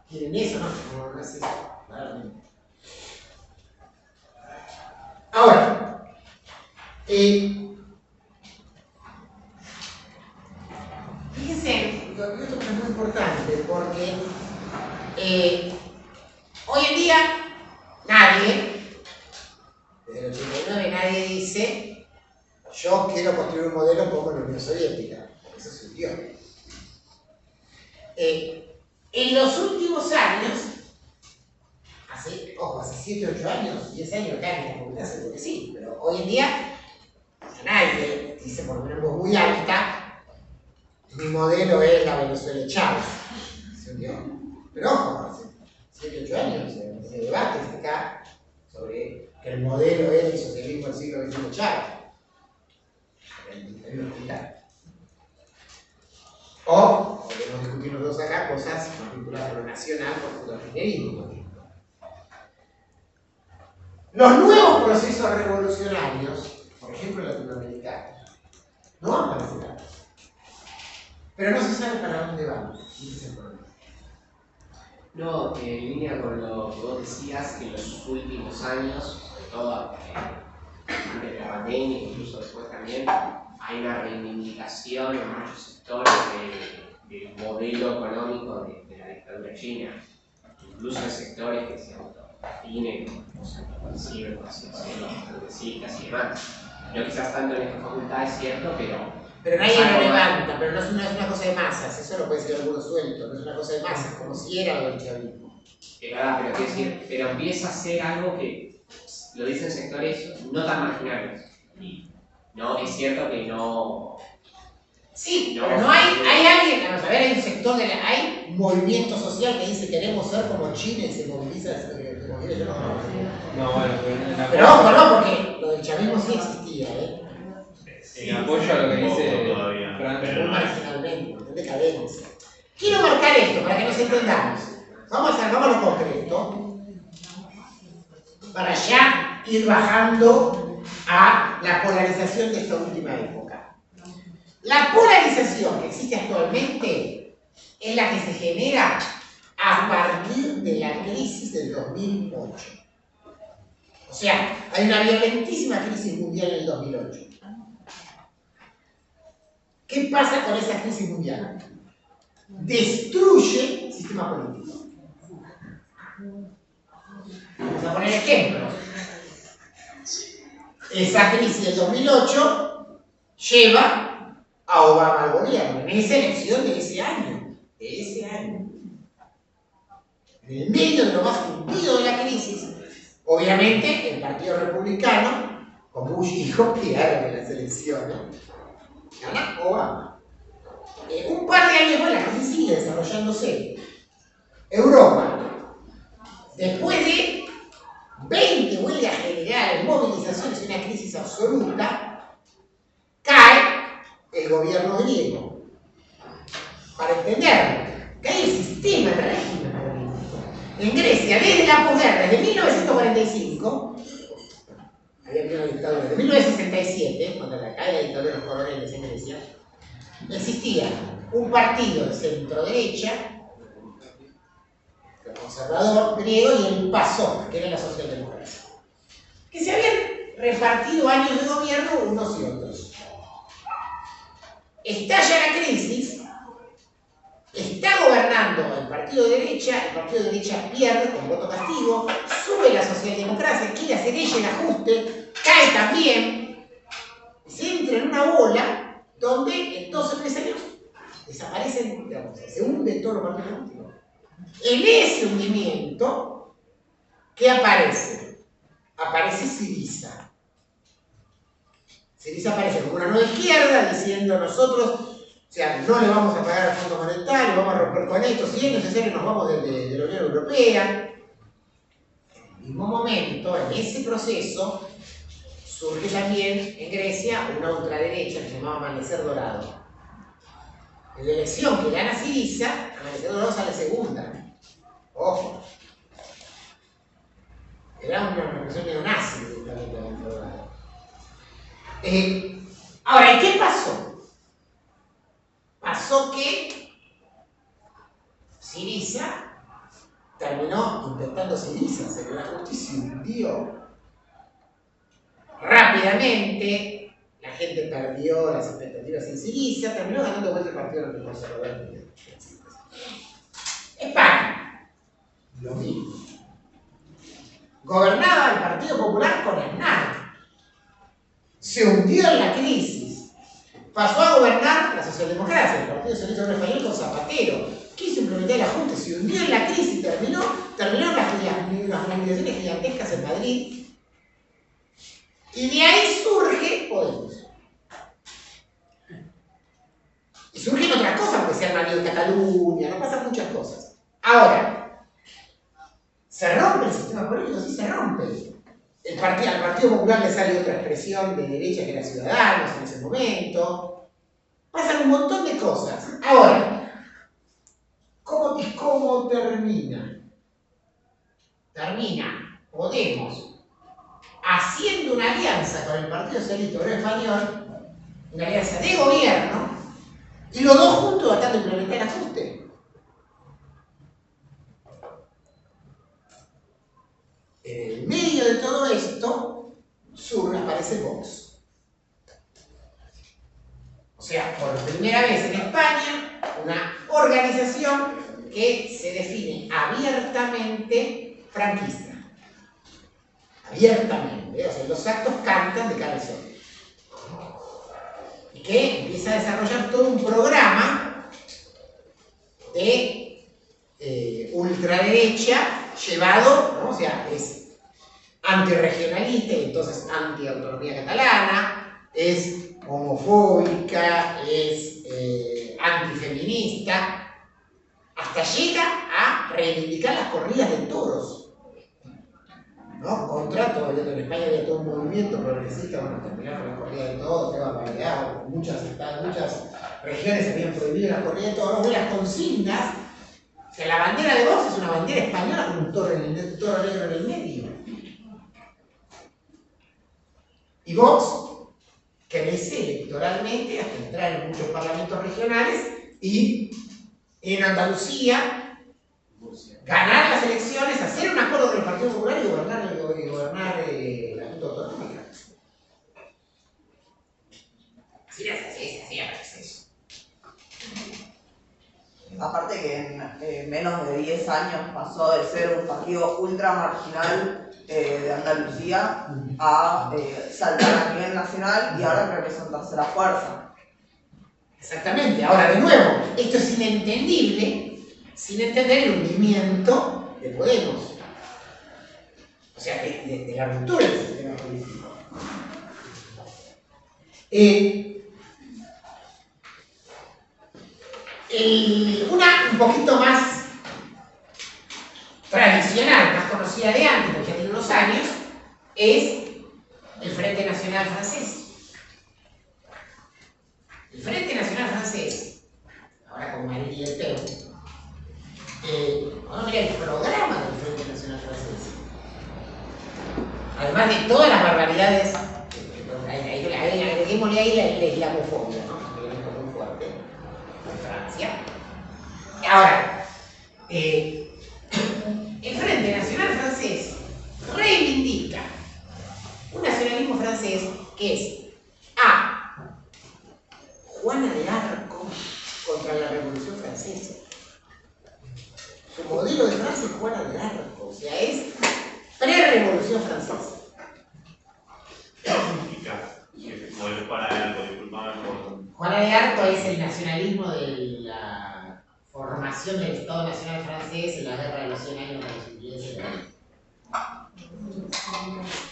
¿Quieren eso? No es eso, claramente. Ahora, fíjense, esto es muy importante porque hoy en día nadie, desde el 89 nadie dice yo quiero construir un modelo como la Unión Soviética, porque eso se hundió. En los últimos años, hace 7, 8 años, 10 años acá en la comunidad seguro que sí, pero hoy en día nadie dice, por lo menos muy alta, mi modelo es la Venezuela de Chávez. Se hundió. Pero ojo, hace 7, 8 años se debate acá sobre que el modelo era el socialismo del siglo XXI Chávez. O podemos discutir nosotros acá cosas más vinculadas a lo nacional por el kirchnerismo, por ejemplo. Los nuevos procesos revolucionarios, por ejemplo latinoamericanos, no van para ese lado. Pero no se sabe para dónde van. Ese es el problema. No, en línea con lo que vos decías, que en los últimos años, sobre todo antes de la pandemia, incluso después también, hay una reivindicación en muchos sectores del modelo económico de la dictadura china. Incluso en sectores que se autodefinen como se autoperciben, por así decirlo, progresistas y demás. No quizás tanto en esta facultad es cierto, pero nadie lo levanta, pero no es una cosa de masas, eso lo puede decir alguno suelto, no es una cosa de masas, como si era lo del chavismo. Claro, pero quiero decir, pero empieza a ser algo que lo dicen sectores no tan marginales. Y no, es cierto que no. Sí, pero no hay alguien, vamos a ver, hay un sector hay un movimiento social que dice queremos ser como Chile y se moviliza, yo no, bueno, pero ojo, no, porque lo del chavismo sí existía, en apoyo a lo que dice todavía, pero marginalmente, en decadencia. Quiero marcar esto para que nos entendamos. Vamos a lo concreto, para ya ir bajando a la polarización de esta última época. La polarización que existe actualmente es la que se genera a partir de la crisis del 2008. O sea, hay una violentísima crisis mundial en el 2008. ¿Qué pasa con esa crisis mundial? Destruye el sistema político. Vamos a poner ejemplos. Esa crisis del 2008 lleva a Obama al gobierno, en esa elección de ese año. En el medio de lo más hundido de la crisis, obviamente el Partido Republicano con Bush hijo, quedaron en las elecciones. Gana Obama. Un par de años después la crisis sigue desarrollándose. Europa, después de 20 huelgas generales, movilizaciones y una crisis absoluta, cae el gobierno griego. Para entenderlo, cae el sistema, el régimen político. En Grecia, desde la posguerra, desde 1945, había habido una dictadura, de 1967, cuando cae la dictadura de los coroneles en Grecia, existía un partido de centro-derecha, el conservador griego, y el PASOK, que era la socialdemocracia, que se habían repartido años de gobierno unos y otros. Estalla la crisis, está gobernando el partido de derecha pierde con voto castigo, sube la socialdemocracia, quiere hacer ella el ajuste, cae también, se entra en una bola donde en 2 o 3 años desaparecen, digamos, se hunden todos los partidos políticos. En ese hundimiento, ¿qué aparece? Aparece Syriza. Syriza aparece como una nueva izquierda diciendo nosotros, o sea, no le vamos a pagar al Fondo Monetario, vamos a romper con esto, si es necesario nos vamos de la Unión Europea. En el mismo momento, en ese proceso, surge también en Grecia una ultraderecha que se llamaba Amanecer Dorado. En la elección que gana Syriza, Amanecer Dorado sale segunda. Ojo. Era una organización neonazi directamente Amanecer Dorado. Ahora, ¿y qué pasó? Pasó que Syriza terminó intentando Syriza, se la justicia y hundió. Rápidamente, la gente perdió las expectativas en Syriza, terminó ganando vuelta el partido de los conservadores. España, lo mismo. Gobernaba el Partido Popular con Aznar. Se hundió en la crisis. Pasó a gobernar la socialdemocracia, el Partido Socialista Obrero Español con Zapatero. Quiso implementar el ajuste, se hundió en la crisis, terminaron las movilizaciones gigantescas en Madrid. Y de ahí surge Podemos. Y surgen otras cosas, porque se han valido en Cataluña, no pasan muchas cosas. Ahora, ¿se rompe el sistema político? Sí, se rompe. Al Partido Popular le sale otra expresión de derecha que era Ciudadanos en ese momento. Pasan un montón de cosas. Ahora, ¿cómo termina? Termina Podemos haciendo una alianza con el Partido Socialista Obrero Español, una alianza de gobierno, y los dos juntos tratando de implementar el ajuste. En el medio de todo esto, aparece Vox. O sea, por primera vez en España, una organización que se define abiertamente franquista. Abiertamente, o sea, los actos cantan de cabezón. Y que empieza a desarrollar todo un programa de ultraderecha llevado, ¿no? O sea, es antirregionalista y entonces anti-autonomía catalana, es homofóbica, es antifeminista, hasta llega a reivindicar las corridas de toros, ¿no? Contra todo, en España había todo un movimiento progresista, bueno, terminar con las corridas de toros, tema baleado, muchas regiones habían prohibido las corridas de toros, las consignas. O sea, la bandera de Vox es una bandera española con un toro negro en el medio. Y Vox crece electoralmente hasta entrar en muchos parlamentos regionales y en Andalucía ganar las elecciones, hacer un acuerdo con el Partido Popular y gobernar la Junta Autonómica. Así aparece eso. Aparte que en menos de 10 años pasó de ser un partido ultra marginal de Andalucía a saltar a nivel nacional y ahora creo que son tercera fuerza. Exactamente. Ahora, de nuevo, esto es inentendible sin entender el hundimiento de Podemos. O sea, de la ruptura del sistema político. Una un poquito más tradicional, más conocida de antes, porque ya tiene unos años, es el Frente Nacional Francés. El Frente Nacional Francés, ahora con Marine Le Pen, vamos a mirar el programa del Frente Nacional Francés. Además de todas las barbaridades, agreguémosle ahí la islamofobia, ¿no? Un elemento muy fuerte en Francia. Ahora, el Frente Nacional Francés reivindica un nacionalismo francés que es A. Juana de Arco contra la Revolución Francesa. Su modelo de Francia es Juana de Arco, o sea, es pre-Revolución Francesa. ¿Qué significa? Modelo para algo, disculpame por... Juana de Arco es el nacionalismo de la formación del Estado Nacional Francés en la Guerra de los 100 años con los ingleses.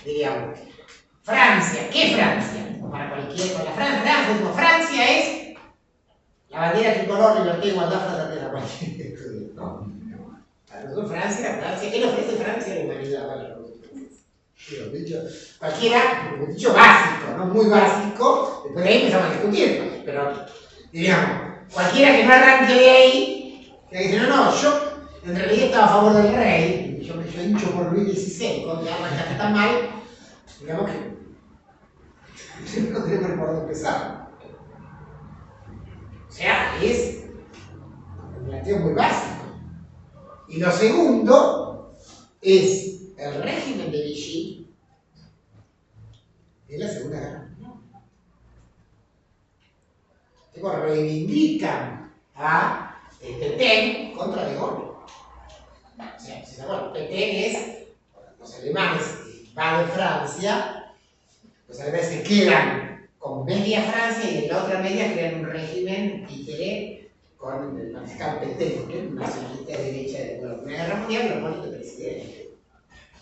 Diríamos, Francia, ¿qué Francia? Para cualquier, con la Francia, como Francia es la bandera tricolor, libertad, igualdad, fraternidad, cualquier estudio, ¿no? Para nosotros Francia, ¿qué le ofrece Francia a la humanidad? Bueno, cualquiera, un dicho básico, no muy básico, después de ahí empezamos a discutir, pero diríamos, cualquiera que no arranque de ahí, que dice, no, yo en realidad estaba a favor del rey, yo hincho por Luis XVI, cuando ya arrancaste tan mal, digamos que no tenemos por dónde empezar. O sea, es un planteo muy básico. Y lo segundo es el régimen de Vichy en la Segunda Guerra Mundial. Luego reivindican a Pétain contra De Gaulle. O sea, si se acuerdan, Pétain es, los alemanes van de Francia, los alemanes se quedan con media Francia y en la otra media crean un régimen títere con el mariscal Pétain, que es un nacionalista de derecha de la Primera Guerra Mundial, lo ponen de presidente.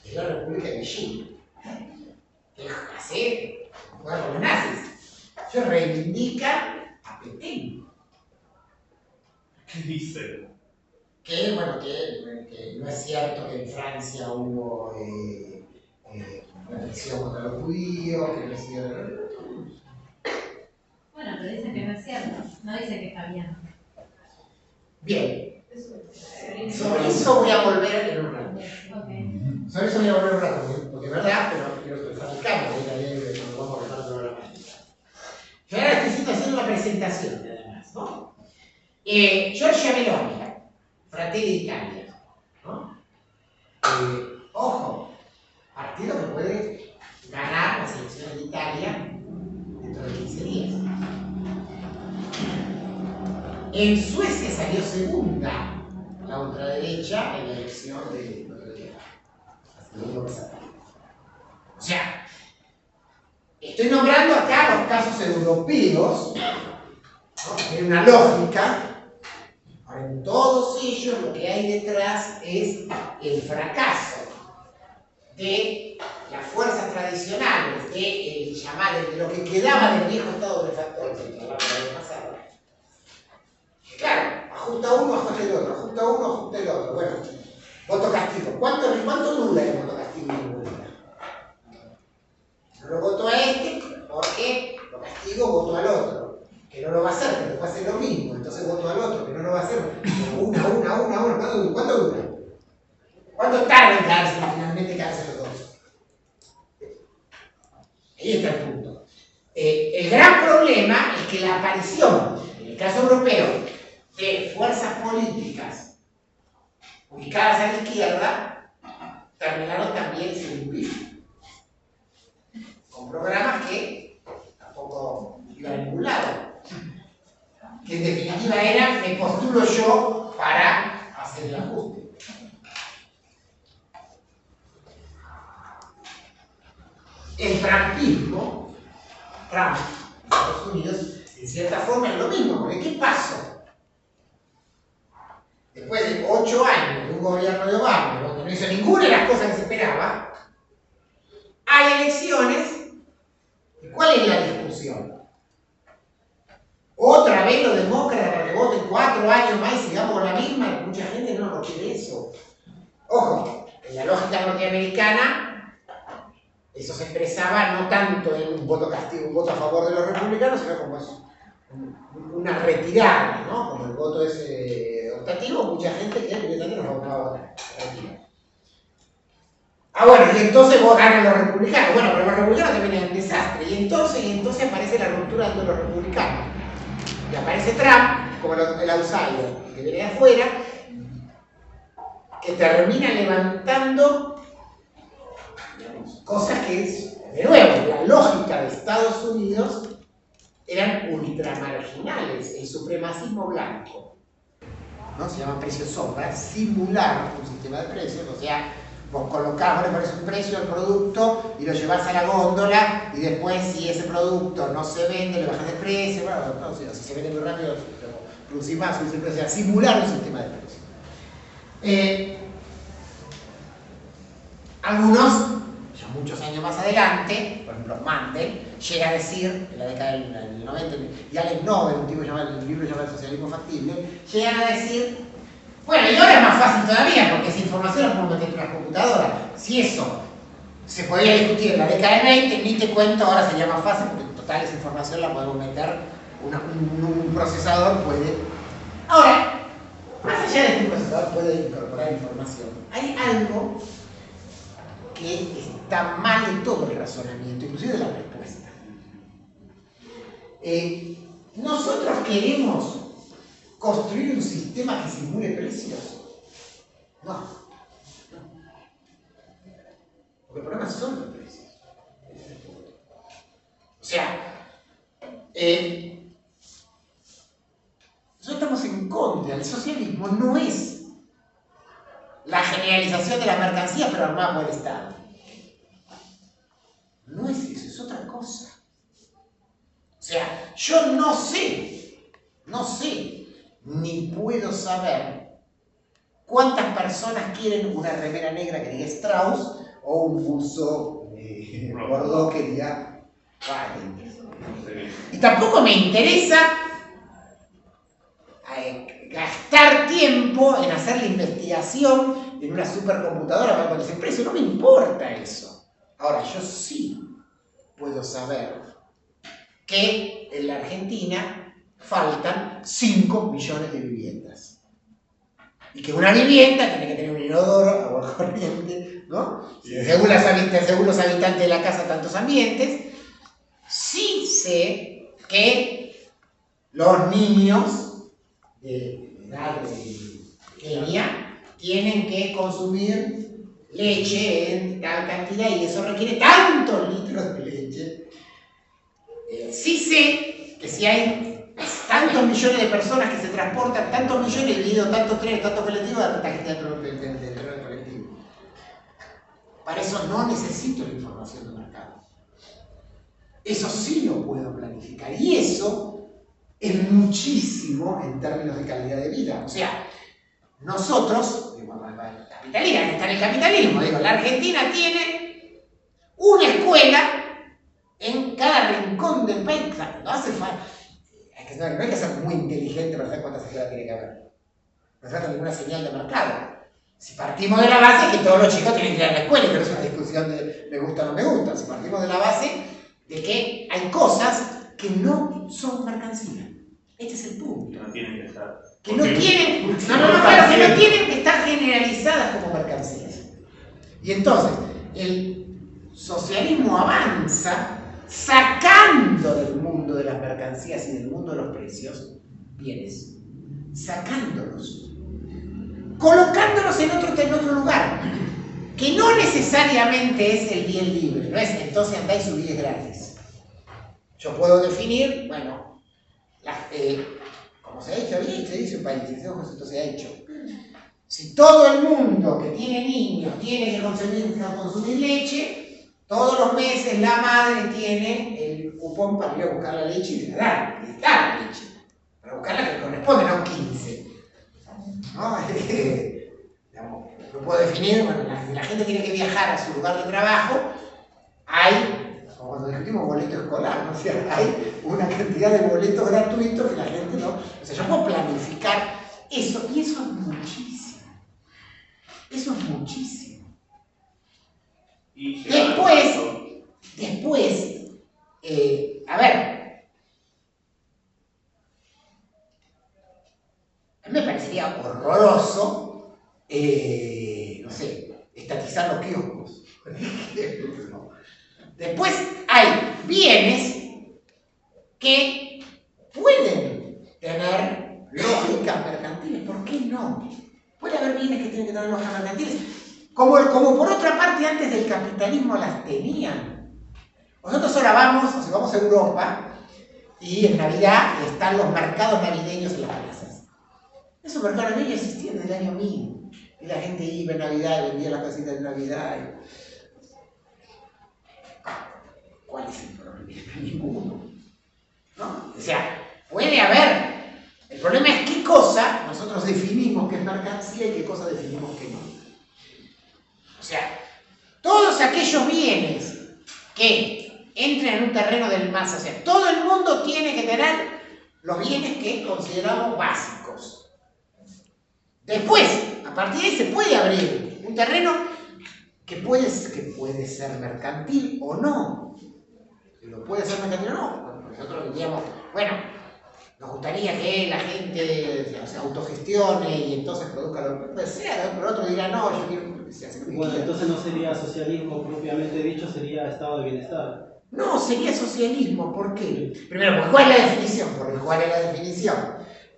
Es la República de Vichy, que hace jugar con los nazis. Ellos reivindican a Pétain. ¿Qué dice? Que, bueno, que no es cierto que en Francia hubo represión contra los judíos, que no es cierto. Bueno, pero dice que no es cierto, no dice que está bien. Bien, sobre eso voy a volver en un rato. Okay. Sobre eso voy a volver un rato, porque es verdad, pero quiero estar fabricando, cuando vamos a repasar sobre la práctica. Yo ahora estoy haciendo una presentación, además, ¿no? Giorgia Meloni, Fratelli d'Italia, ¿no? Ojo, partido que puede ganar las elecciones de Italia dentro de 15 días. En Suecia salió segunda la ultraderecha en la elección de o sea, estoy nombrando acá los casos europeos, ¿no? Tiene una lógica. Ahora, en todos ellos lo que hay detrás es el fracaso de las fuerzas tradicionales, de lo que quedaba del viejo Estado benefactor, que hablaba la vez pasada. Claro, ajusta uno, ajusta el otro, ajusta uno, ajusta el otro. Bueno, voto castigo. ¿Cuánto dura el voto castigo en la política? No lo voto a este porque lo castigo, voto al otro. Que no lo va a hacer, pero puede hacer lo mismo. Entonces voto al otro, que no lo va a hacer. Una. ¿Cuánto dura? ¿Cuánto tarda en caerse finalmente caerse los dos? Ahí está el punto. El gran problema es que la aparición, en el caso europeo, de fuerzas políticas ubicadas a la izquierda terminaron también sin un bife, con programas que tampoco iban a ningún lado, que en definitiva era me postulo yo para hacer el ajuste. El trumpismo, Trump, en Estados Unidos, en cierta forma es lo mismo, porque ¿qué pasó? Después de 8 años de un gobierno de Obama, donde no hizo ninguna de las cosas que se esperaba, hay elecciones. ¿Y cuál es la discusión? otra vez los demócratas para que voten 4 años más y sigamos con la misma. Mucha gente no quiere eso. Ojo, en la lógica norteamericana, eso se expresaba no tanto en un voto castigo, un voto a favor de los republicanos, sino como eso, una retirada, ¿no? Como el voto ese optativo, mucha gente que directamente no va a votar. Bueno, y entonces vos ganan los republicanos. Bueno, pero los republicanos también es un desastre. Y entonces aparece la ruptura entre los republicanos. Y aparece Trump como el outsider, que viene de afuera, que termina levantando, digamos, cosas que es, de nuevo, la lógica de Estados Unidos eran ultramarginales, el supremacismo blanco, ¿no? Se llama precio sombra, simular un sistema de precios, o sea, vos colocás, vos le pones un precio al producto y lo llevás a la góndola y después si ese producto no se vende, le bajas el precio, bueno, no, si se vende muy rápido, producís más, subís el precio, o sea, simular un sistema de precios. Algunos, ya muchos años más adelante, por ejemplo Mandel, llega a decir, en la década del 90, y Alex Nobel, un tipo llamado, el libro llamado El socialismo factible, llegan a decir, bueno, y ahora es más fácil todavía, porque esa información la podemos meter en una computadora. Si eso se podía discutir en la década del 20, ni te cuento, ahora sería más fácil, porque en total esa información la podemos meter, un procesador puede. Ahora, más allá de que un procesador puede incorporar información, hay algo que está mal en todo el razonamiento, inclusive de la respuesta. Nosotros queremos construir un sistema que simule precios. No. Porque el problema son los precios. O sea, nosotros estamos en contra. El socialismo no es la generalización de la mercancía pero armada por el Estado. No es eso, es otra cosa. O sea, yo no sé, ni puedo saber cuántas personas quieren una remera negra que diga Strauss o un buzo Bordeaux que diga Wright. Y tampoco me interesa gastar tiempo en hacer la investigación en una supercomputadora para ponerse el precio. No me importa eso. Ahora, yo sí puedo saber que en la Argentina faltan 5 millones de viviendas. Y que una vivienda tiene que tener un inodoro, agua corriente, ¿no? Según los habitantes de la casa, tantos ambientes. Sí sé que los niños de edad de Kenia tienen que consumir leche en tal cantidad y eso requiere tantos litros de leche. Sí sé que si hay tantos millones de personas que se transportan, tantos millones dividido, tantos trenes, tantos colectivos, tanta gente dentro del colectivo. Para eso no necesito la información del mercado. Eso sí lo puedo planificar y eso es muchísimo en términos de calidad de vida. O sea, nosotros, capitalismo, está en el capitalismo, digo, la Argentina tiene una escuela en cada rincón del país. O sea, no hace falta. No hay que ser muy inteligente para saber cuántas escuelas tiene que haber. No se trata de ninguna señal de mercado. Si partimos de la base que todos los chicos tienen que ir a la escuela, pero es una discusión de me gusta o no me gusta. Si partimos de la base de que hay cosas que no son mercancía. Este es el punto. No tienen que estar. Que no tienen, claro, que no tienen que estar generalizadas como mercancías. Y entonces, el socialismo avanza sacando del mundo de las mercancías y del mundo de los precios bienes, sacándolos, colocándolos en otro lugar, que no necesariamente es el bien libre, no es entonces andá y subí es gratis. Yo puedo definir, bueno, como se ha hecho, se dice un país, esto se ha hecho. Si todo el mundo que tiene niños tiene que consumir leche, todos los meses la madre tiene el cupón para ir a buscar la leche y dar la leche. Para buscar la que corresponde, no 15. ¿No? Lo puedo definir, bueno, la gente tiene que viajar a su lugar de trabajo, hay, como cuando discutimos boleto escolar, ¿no? O sea, hay una cantidad de boletos gratuitos que la gente no... O sea, yo puedo planificar eso, y eso es muchísimo. Eso es muchísimo. Y Después, a ver, a mí me parecería horroroso, no sé, estatizar los kioscos. Después hay bienes que pueden tener lógicas mercantiles, ¿por qué no? Puede haber bienes que tienen que tener lógicas mercantiles, como por otra parte antes del capitalismo las tenían. Nosotros ahora vamos a Europa y en Navidad están los mercados navideños en las plazas. Esos mercados navideños existían desde el año 1000 y la gente iba en Navidad y vendía las casitas de Navidad. ¿Cuál es el problema? Ninguno. ¿No? O sea, puede haber. El problema es qué cosa nosotros definimos que es mercancía y qué cosa definimos que no. O sea, todos aquellos bienes que entren en un terreno del más, o sea, todo el mundo tiene que tener los bienes que consideramos básicos. Después, a partir de ahí se puede abrir un terreno que puede ser mercantil o no. Lo puede ser mercantil o no. Nosotros diríamos, bueno, nos gustaría que la gente se autogestione y entonces produzca lo que puede ser, pero otro dirá, no, yo quiero que se hace lo que Bueno, quiera. entonces no sería socialismo propiamente dicho, sería estado de bienestar. No, sería socialismo. ¿Por qué? Primero, porque ¿cuál es la definición? ¿Cuál es la definición?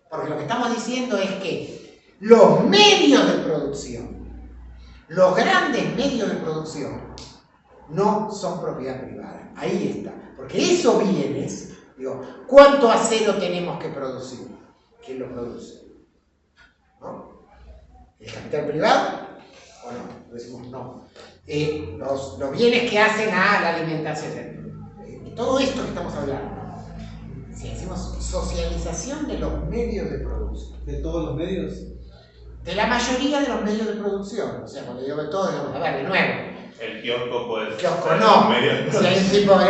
Porque lo que estamos diciendo es que los medios de producción, los grandes medios de producción, no son propiedad privada. Ahí está. Porque esos bienes, digo, ¿cuánto acero tenemos que producir? ¿Quién lo produce? ¿No? ¿El capital privado? ¿O no? Lo decimos no. Los bienes que hacen a la alimentación. Todo esto que estamos hablando. Si decimos socialización de los medios de producción. ¿De todos los medios? De la mayoría de los medios de producción. O sea, cuando digo de todo, digamos, a ver, de nuevo. el kiosco puede ser. Kiosco no. medio- Si hay un tipo de.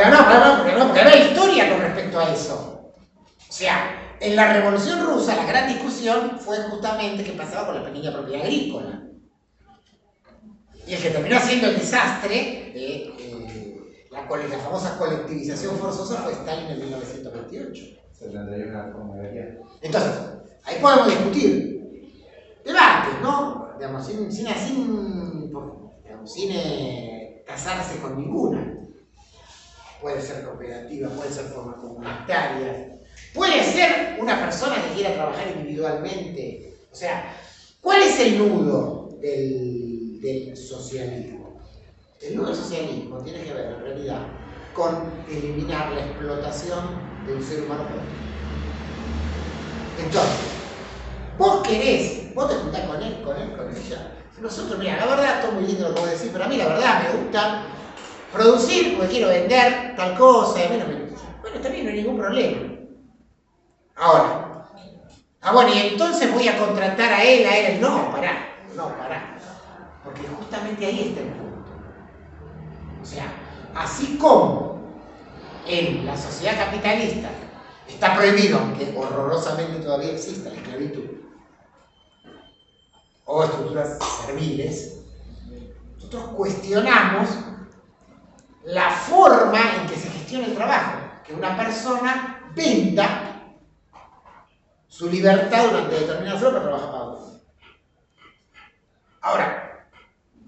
Porque hay historia con respecto a eso. O sea, en la Revolución Rusa, la gran discusión fue justamente qué pasaba con la pequeña propiedad agrícola. Y el que terminó haciendo el desastre de la famosa colectivización forzosa fue Stalin en 1928. 71 como debería. Entonces, ahí podemos discutir. Debates, ¿no? Digamos, sin casarse con ninguna. Puede ser cooperativa, puede ser forma comunitaria, puede ser una persona que quiera trabajar individualmente. O sea, ¿cuál es el nudo del socialismo? El nudo del socialismo tiene que ver, en realidad, con eliminar la explotación de un ser humano por otro. Entonces, vos te juntás con él, con ella. Nosotros, mira, la verdad, todo muy lindo lo que vos decís, pero a mí la verdad me gusta producir porque quiero vender tal cosa, y a mí no me gusta. Bueno, también no hay ningún problema. Ahora, bueno, y entonces voy a contratar a él, no, pará. Porque justamente ahí está el punto. O sea, así como en la sociedad capitalista está prohibido, aunque horrorosamente todavía exista la esclavitud, o estructuras serviles, nosotros cuestionamos la forma en que se gestiona el trabajo, que una persona venda su libertad durante determinado tiempo para trabajar para otro. Ahora,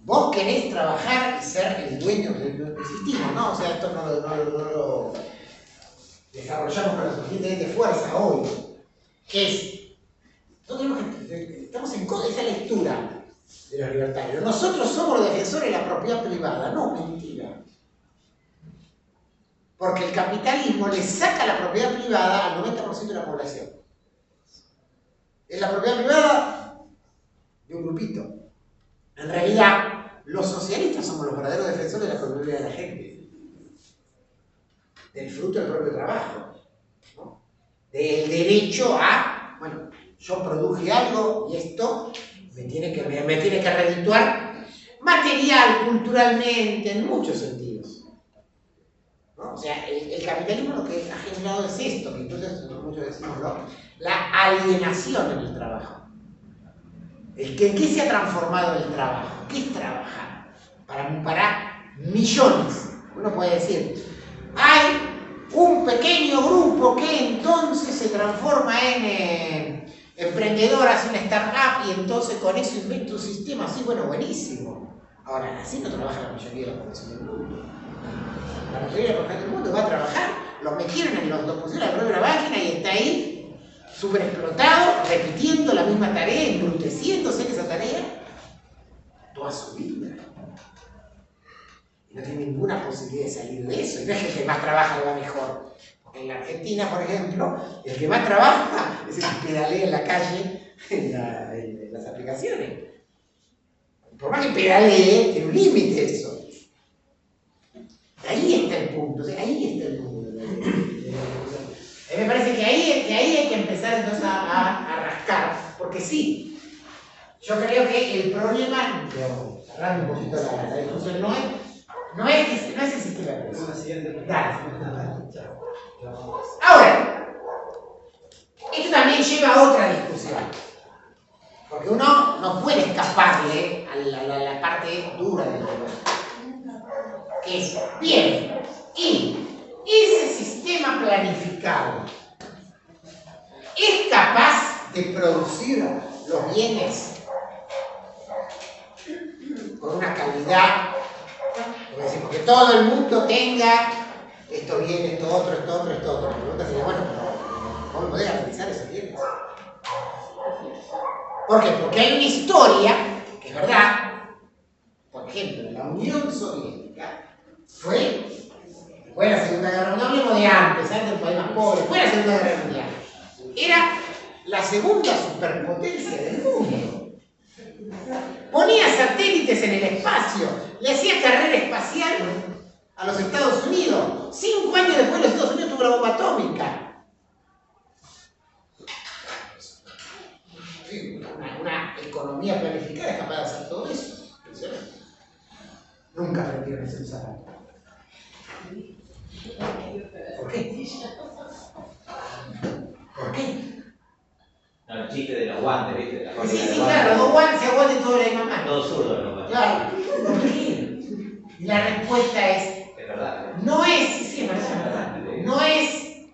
vos querés trabajar y ser el dueño, existimos, ¿no? O sea, esto no lo desarrollamos con la suficiente fuerza hoy, que es, estamos en contra de esa lectura de los libertarios. Nosotros somos los defensores de la propiedad privada. No, mentira. Porque el capitalismo le saca la propiedad privada al 90% de la población. Es la propiedad privada de un grupito. En realidad, los socialistas somos los verdaderos defensores de la propiedad de la gente. Del fruto del propio trabajo. ¿No? Del derecho a, bueno, yo produje algo y esto me tiene que redituar material, culturalmente, en muchos sentidos. ¿no? O sea, el capitalismo lo que ha generado es esto, que entonces muchos decimos, ¿no? La alienación en el trabajo. ¿En qué se ha transformado el trabajo? ¿Qué es trabajar? Para millones. Uno puede decir, hay un pequeño grupo que entonces se transforma en emprendedor, hace una startup y entonces con eso inventa un sistema así, bueno, buenísimo. Ahora, así no trabaja la mayoría de la población del mundo. La mayoría de la población del mundo va a trabajar, lo metieron lo pusieron a la máquina y está ahí súper explotado, repitiendo la misma tarea, embruteciéndose en esa tarea toda su vida. Y no tiene ninguna posibilidad de salir de eso. Y no es que el que más trabaja le va mejor. Porque en la Argentina, por ejemplo, el que más trabaja es el que pedalea en la calle en las aplicaciones. Por más que pedalee, tiene un límite eso. Ahí está el punto, o sea, ahí está el punto. Me parece que ahí hay que empezar entonces a rascar, porque sí, yo creo que el problema, cerrando un poquito la discusión, no es el sistema de precios. Dale. Ahora, esto también lleva a otra discusión, porque uno no puede escaparle a la parte dura del problema, que es, bien, y ese sistema planificado es capaz de producir los bienes con una calidad, que todo el mundo tenga esto bien, esto otro. La pregunta sería, bueno, pero ¿cómo poder analizar esos bienes? ¿Por qué? Porque hay una historia, que es verdad, por ejemplo, la Unión Soviética fue la Segunda Guerra Mundial, hablemos de antes del país más pobre, fue la Segunda Guerra Mundial. Era la segunda superpotencia del mundo. Ponía satélites en el espacio, le hacía carrera espacial a los Estados Unidos. 5 años después los Estados Unidos tuvo la bomba atómica. Una economía planificada es capaz de hacer todo eso. Nunca aprendieron a hacer un zapato. ¿Por qué? ¿Por qué? No, el chiste de los guantes, ¿viste? Sí, claro, los guantes se aguanten todo la misma mano. Todo zurdo los guantes. Claro, ¿por qué? Y la respuesta es, Es verdad. no es, es verdad, no es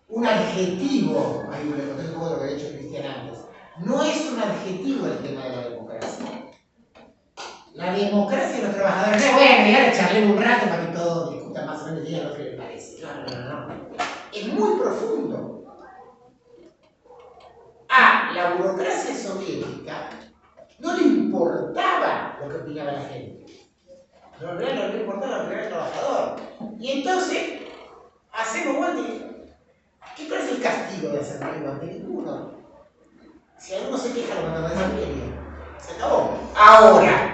un adjetivo, ahí me lo conté un poco de lo que ha dicho Cristian antes, no es un adjetivo el tema de la democracia. La democracia de los trabajadores, no voy a agregar a charlar un rato para que todos discutan más o menos y digan lo que les parece. No. Es muy profundo. A la burocracia soviética no le importaba lo que opinaba la gente. No le importaba lo que opinaba el trabajador. Y entonces, hacemos guantes. ¿Cuál es el castigo de hacer guantes? Ninguno. Si alguno se queja, lo mandan a esa miseria. Se acabó. Ahora,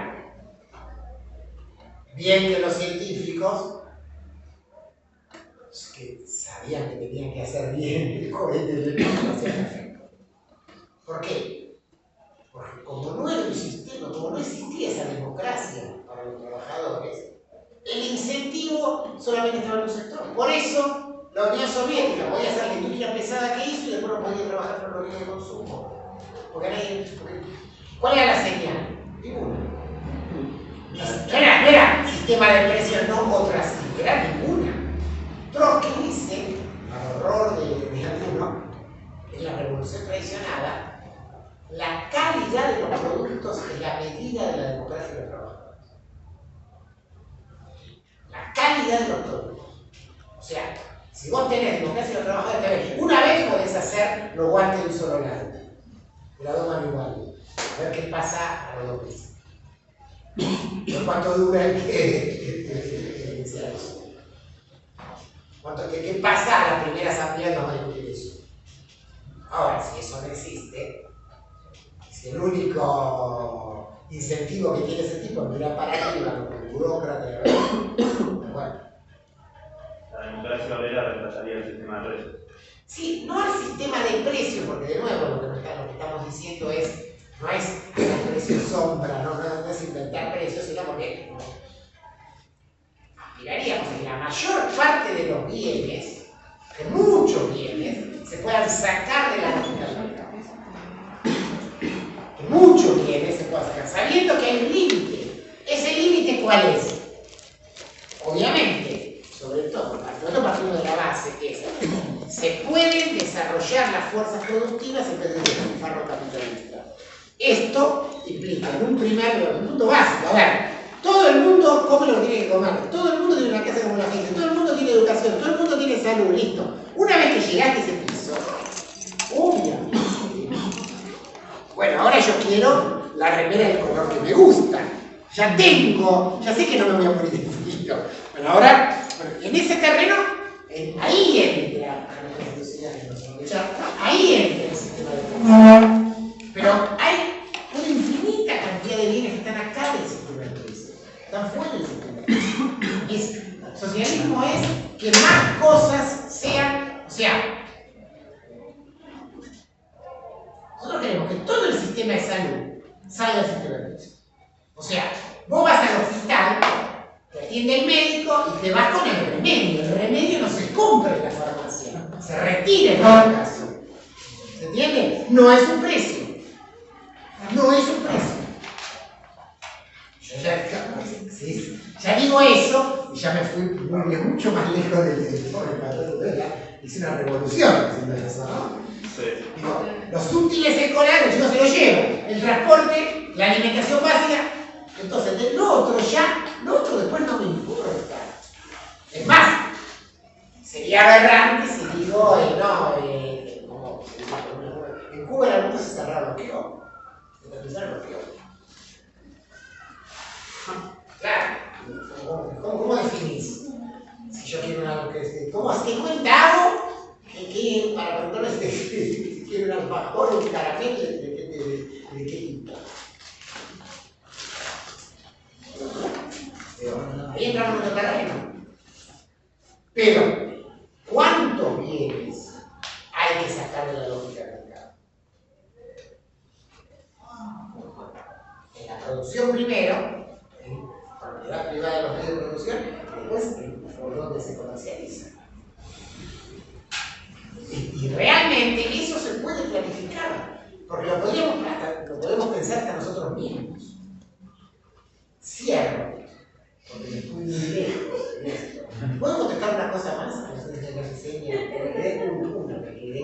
bien que los científicos que sabían que tenían que hacer bien el cohete del mundo, lo hacían perfecto. ¿Por qué? Porque como no era un sistema, como no existía esa democracia para los trabajadores, el incentivo solamente estaba en un sector. Por eso, la Unión Soviética podía hacer la industria pesada que hizo y después no podía trabajar por los bienes de consumo. ¿Cuál era la señal? Ninguna. No era sistema de precios, no otra así, era ninguna. Trotsky dice, al horror de alguno, en la revolución traicionada, la calidad de los productos es la medida de la democracia de los trabajadores. La calidad de los productos. O sea, si vos tenés democracia de los trabajadores, una vez podés hacer los guantes de un solo lado, de las dos manos igual, a ver qué pasa a los 2 meses. ¿Cuánto dura el que sea eso? ¿Qué pasa a la primera asamblea? No vamos a discutir eso. Ahora, si eso no existe, si el único incentivo que tiene ese tipo es mirar para arriba como el burócrata, bueno. La democracia obrera reemplazaría el sistema de precios. Sí, no al sistema de precios, porque de nuevo lo que estamos diciendo es, no es el precio sombra, no es inventar precios, sino porque aspiraríamos a que la mayor parte de los bienes, que muchos bienes, se puedan sacar de la lógica del mercado. Que muchos bienes se puedan sacar, sabiendo que hay un límite. ¿Ese límite cuál es? Obviamente, sobre todo partiendo de la base que es, se pueden desarrollar las fuerzas productivas en vez de un farro capitalista. Esto implica, en un punto básico, a ver, todo el mundo come lo que tiene que comer, todo el mundo tiene una casa como la gente, todo el mundo tiene educación, todo el mundo tiene salud, listo. Una vez que llegaste a ese piso, obviamente. Bueno, ahora yo quiero la remera del color que me gusta. Ya sé que no me voy a morir de frío. Bueno, ahora, en ese terreno, ahí entra ahí entra el sistema de producción. Pero hay una infinita cantidad de bienes que están acá del sistema de producción, están fuera del sistema de producción. Socialismo es que más cosas sean, o sea, nosotros queremos que todo el sistema de salud salga del sistema de producción. O sea, vos vas al hospital, te atiende el médico y te vas con el remedio. El remedio no se compra en la farmacia, se retira en todo caso. ¿Se entiende? No es un precio. No es un precio. Yo ya digo eso y ya me fui mucho más lejos del hice una revolución haciendo eso, ¿no? Sí. Digo, los útiles escolares, los chicos se los llevan. El transporte, la alimentación básica. Entonces, de lo otro después no me importa. Es más, sería aberrante si digo, en Cuba en algún momento se cerraron los kioscos. Claro, ¿cómo definís? Si yo quiero algo que ¿qué cuenta hago? ¿Qué para preguntarme si quiero un alfajor o un caramelo de qué tipo? Ahí entramos en otro terreno. Pero, ¿cuántos bienes hay que sacar de la lógica del mercado? En la producción primero, en propiedad privada de los medios de producción, después por donde se comercializa. Y realmente eso se puede planificar, porque lo podemos pensar hasta nosotros mismos. Cierro, porque me fui muy lejos en esto. ¿Puedo contestar una cosa más? A los que nos enseñan, me quedé con uno, pero quiero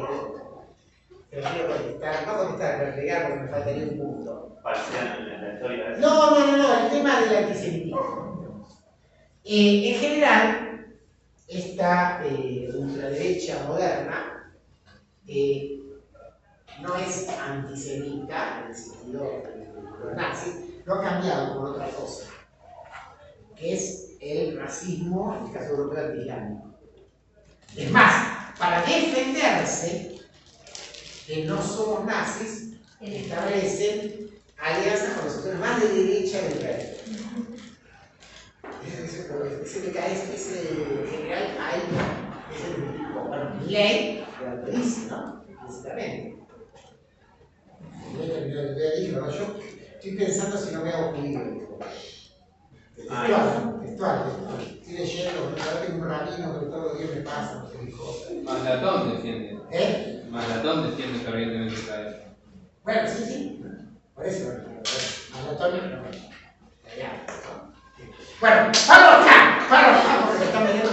contestar, no contestar, pero agregar porque me faltaría un punto. Parcial en la historia. No, el tema del antisemitismo. En general, esta ultraderecha moderna no es antisemita en el sentido de los nazis, lo ha cambiado por otra cosa, que es el racismo, en el caso europeo, anti-islámico. Es más, para defenderse que no somos nazis, establecen alianzas con los sectores más de derecha del país. Ese general hay, es el tipo, bueno, Milei lo autoriza, ¿no? Principalmente. Yo estoy pensando si no me hago judío. Textual. Estoy leyendo, tengo un rabino que todos los días me pasa, no sé qué cosa. Maslatón defiende. Maslatón defiende fervientemente Israel. Bueno, sí. Por eso, Maslatón no. Bueno, paro acá, porque me están vendiendo